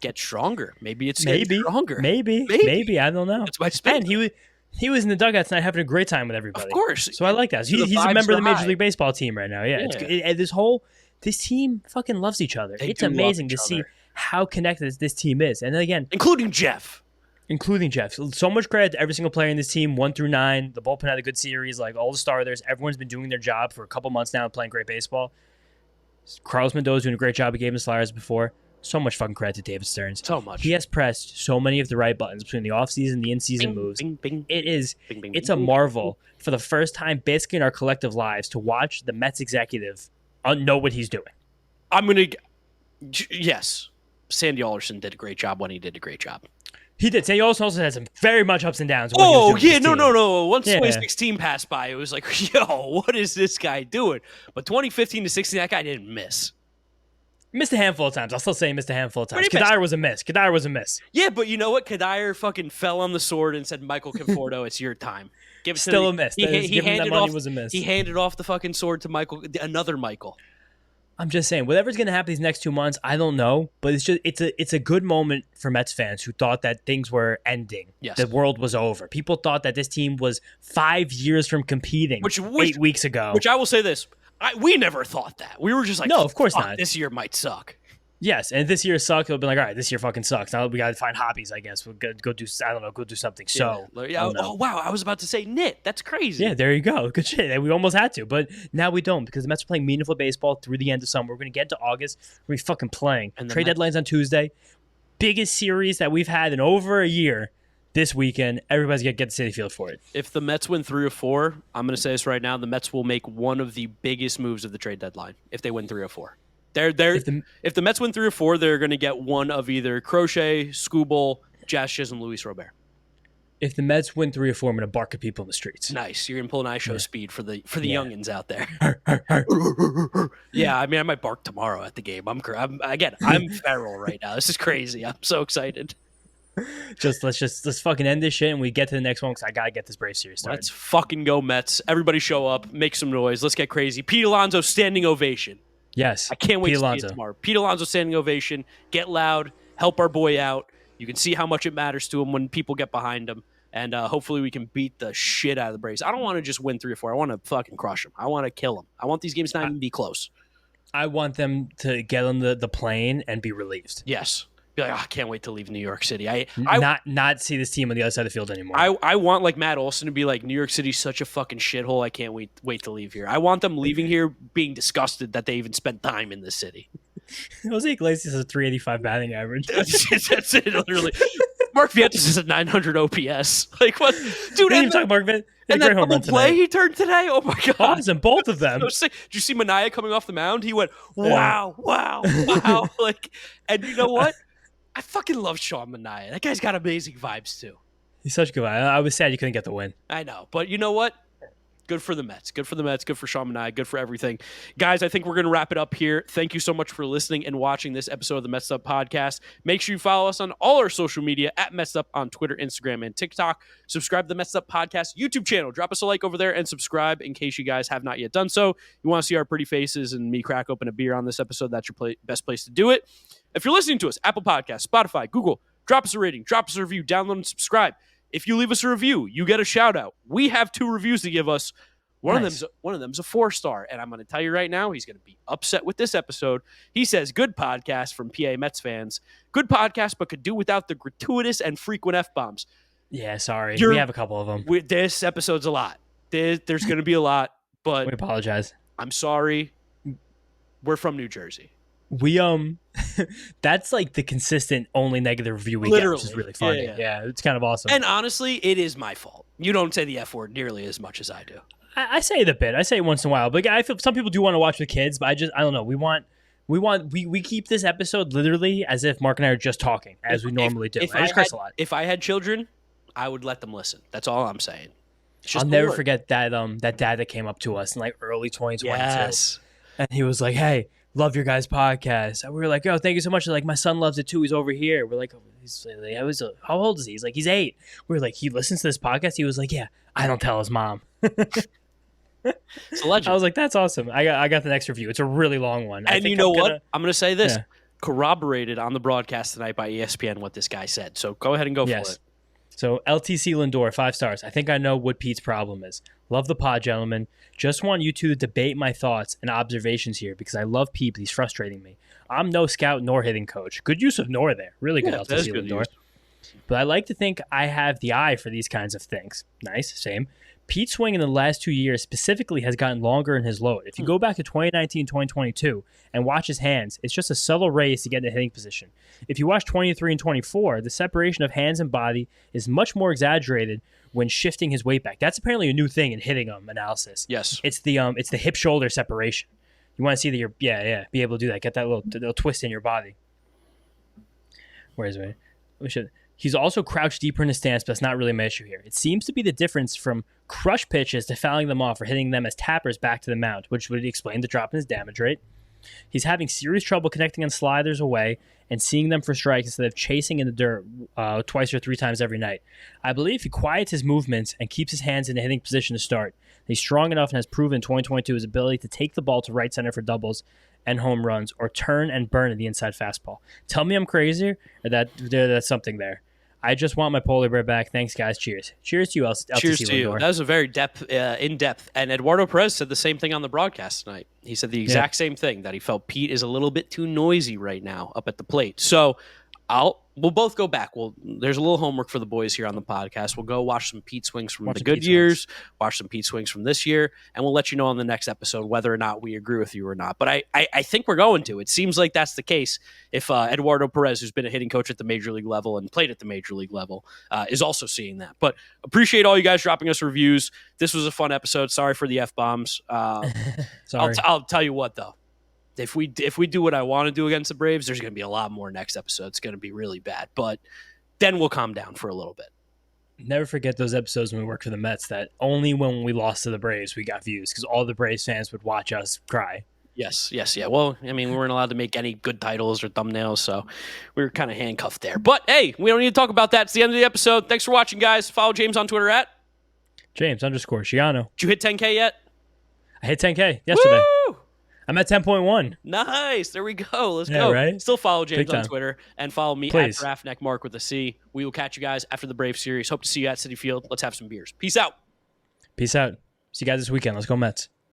get stronger. Maybe it's stronger. Maybe. I don't know. That's my spin. And he was in the dugout tonight having a great time with everybody. Of course. So I like that. He's a member of the Major League Baseball team right now. Yeah. This team fucking loves each other. It's amazing to see how connected this team is. And then again, including Jeff. So much credit to every single player in this team, 1 through 9. The bullpen had a good series. Like all the starters, everyone's been doing their job for a couple months now and playing great baseball. Carlos Mendoza doing a great job. He gave him the Flyers before. So much fucking credit to David Stearns. So much. He has pressed so many of the right buttons between the offseason, the in-season moves. It's a marvel for the first time basically in our collective lives to watch the Mets executive know what he's doing. Yes, Sandy Alderson did a great job when he did a great job. He did. Sandy also had some very much ups and downs. No. Once 2016 passed by, it was like, yo, what is this guy doing? But 2015 to 16, that guy didn't miss. Missed a handful of times. I'll still say he missed a handful of times. Kadire was a miss. Yeah, but you know what? Kadire fucking fell on the sword and said, Michael Conforto, it's your time. Still a miss. He handed off the fucking sword to Michael, another Michael. I'm just saying, whatever's going to happen these next 2 months, I don't know, but it's a good moment for Mets fans who thought that things were ending. Yes. The world was over. People thought that this team was 5 years from competing 8 weeks ago. Which I will say this, we never thought that. We were just like, no, of course not. This year might suck. Yes, and if this year sucked, it'll be like, all right, this year fucking sucks. Now we got to find hobbies, I guess. We'll go do something. So, oh, wow, I was about to say knit. That's crazy. Yeah, there you go. Good shit. We almost had to, but now we don't because the Mets are playing meaningful baseball through the end of summer. We're going to get into August. We're going to be fucking playing. And trade deadline's on Tuesday. Biggest series that we've had in over a year this weekend. Everybody's going to get to Citi Field for it. If the Mets win 3 or 4, I'm going to say this right now, the Mets will make one of the biggest moves of the trade deadline if they win 3 or 4. If the Mets win 3 or 4, they're going to get one of either Crochet, Skubal, Jazz Chisholm, Luis Robert. If the Mets win 3 or 4, I'm going to bark at people in the streets. Nice. You're going to pull an ISO speed for the youngins out there. Yeah, I mean, I might bark tomorrow at the game. I'm feral right now. This is crazy. I'm so excited. Let's fucking end this shit and we get to the next one because I gotta get this Brave series started. Let's fucking go Mets. Everybody show up, make some noise. Let's get crazy. Pete Alonso standing ovation. Yes. I can't wait to see it tomorrow. Pete Alonso standing ovation. Get loud. Help our boy out. You can see how much it matters to him when people get behind him. And hopefully we can beat the shit out of the Braves. I don't want to just win 3 or 4. I want to fucking crush them. I want to kill them. I want these games not even be close. I want them to get on the plane and be relieved. Yes. Be like, I can't wait to leave New York City. I not see this team on the other side of the field anymore. I want like Matt Olson to be like, New York City's such a fucking shithole. I can't wait to leave here. I want them leaving here being disgusted that they even spent time in this city. Jose Iglesias has a 385 batting average. That's it, literally. Mark Vientos is a 900 OPS. Like what, dude? And talk Mark Vientos. And that double play he turned today. Oh my god! Awesome, both of them. Did you see Manaea coming off the mound? He went, wow. Like, and you know what? I fucking love Sean Manaea. That guy's got amazing vibes too. He's such a good guy. I was sad you couldn't get the win. I know, but you know what? Good for the Mets. Good for the Mets. Good for Sean Manaea. Good for everything. Guys, I think we're going to wrap it up here. Thank you so much for listening and watching this episode of the Mets'd Up Podcast. Make sure you follow us on all our social media at Mets'd Up on Twitter, Instagram, and TikTok. Subscribe to the Mets'd Up Podcast YouTube channel. Drop us a like over there and subscribe in case you guys have not yet done so. You want to see our pretty faces and me crack open a beer on this episode, that's your best place to do it. If you're listening to us, Apple Podcasts, Spotify, Google, drop us a rating, drop us a review, download and subscribe. If you leave us a review, you get a shout out. We have 2 reviews to give us. One of them's a 4-star, and I'm going to tell you right now, he's going to be upset with this episode. He says, good podcast from PA Mets fans. Good podcast, but could do without the gratuitous and frequent F-bombs. Yeah, sorry. We have a couple of them. This episode's a lot. There's going to be a lot, but we apologize. I'm sorry. We're from New Jersey. We that's like the consistent only negative review we get, which is really funny. Yeah, it's kind of awesome. And honestly, it is my fault. You don't say the F word nearly as much as I do. I say it a bit. I say it once in a while, but I feel some people do want to watch with kids. But I don't know. We keep this episode literally as if Mark and I are just talking as we normally do. I just curse a lot. If I had children, I would let them listen. That's all I'm saying. I'll never forget that that dad that came up to us in like early 2022. Yes. And he was like, "Hey, love your guys' podcast." And we were like, "Oh, thank you so much." Like, my son loves it too. He's over here. We're like, how old is he? He's like, he's 8. We were like, he listens to this podcast. He was like, yeah, I don't tell his mom. It's a legend. I was like, that's awesome. I got the next review. It's a really long one. And you know what? I'm going to say this. Yeah. Corroborated on the broadcast tonight by ESPN what this guy said. So go ahead and go for it. So LTC Lindor, 5 stars. I think I know what Pete's problem is. Love the pod, gentlemen. Just want you two to debate my thoughts and observations here because I love Pete, but he's frustrating me. I'm no scout nor hitting coach. Good use of nor there. Really good LTC Lindor. But I like to think I have the eye for these kinds of things. Nice, same. Pete's swing in the last 2 years specifically has gotten longer in his load. If you go back to 2019, 2022 and watch his hands, it's just a subtle raise to get in a hitting position. If you watch 23 and 24, the separation of hands and body is much more exaggerated when shifting his weight back. That's apparently a new thing in hitting analysis. Yes. It's the hip-shoulder separation. You want to see that you're, be able to do that. Get that little twist in your body. Where is it? He's also crouched deeper in his stance, but that's not really my issue here. It seems to be the difference from crush pitches to fouling them off or hitting them as tappers back to the mound, which would explain the drop in his damage rate. He's having serious trouble connecting on sliders away and seeing them for strikes instead of chasing in the dirt 2 or 3 times every night. I believe he quiets his movements and keeps his hands in a hitting position to start. He's strong enough and has proven in 2022 his ability to take the ball to right center for doubles and home runs or turn and burn at the inside fastball. Tell me I'm crazy or that's something there. I just want my polar bear back. Thanks, guys. Cheers. Cheers to you, LTC Cheers to you. That was a very in-depth. And Eduardo Perez said the same thing on the broadcast tonight. He said the exact same thing, that he felt Pete is a little bit too noisy right now up at the plate. So we'll both go back. There's a little homework for the boys here on the podcast. We'll go watch some Pete swings from the good years, watch some Pete swings from this year, and we'll let you know on the next episode whether or not we agree with you or not. But I think we're going to. It seems like that's the case if Eduardo Perez, who's been a hitting coach at the major league level and played at the major league level, is also seeing that. But appreciate all you guys dropping us reviews. This was a fun episode. Sorry for the F-bombs. Sorry. I'll tell you what, though. If we do what I want to do against the Braves, there's going to be a lot more next episode. It's going to be really bad. But then we'll calm down for a little bit. Never forget those episodes when we worked for the Mets that only when we lost to the Braves we got views because all the Braves fans would watch us cry. Yes. Well, I mean, we weren't allowed to make any good titles or thumbnails, so we were kind of handcuffed there. But, hey, we don't need to talk about that. It's the end of the episode. Thanks for watching, guys. Follow James on Twitter at James_Sciano. Did you hit 10K yet? I hit 10K yesterday. Woo! I'm at 10.1. Nice. There we go. Let's Yeah, go. right? Still follow James Big on time. Twitter and follow me Please. at DraftNeckMark with a C. We will catch you guys after the Brave series. Hope to see you at Citi Field. Let's have some beers. Peace out. Peace out. See you guys this weekend. Let's go Mets.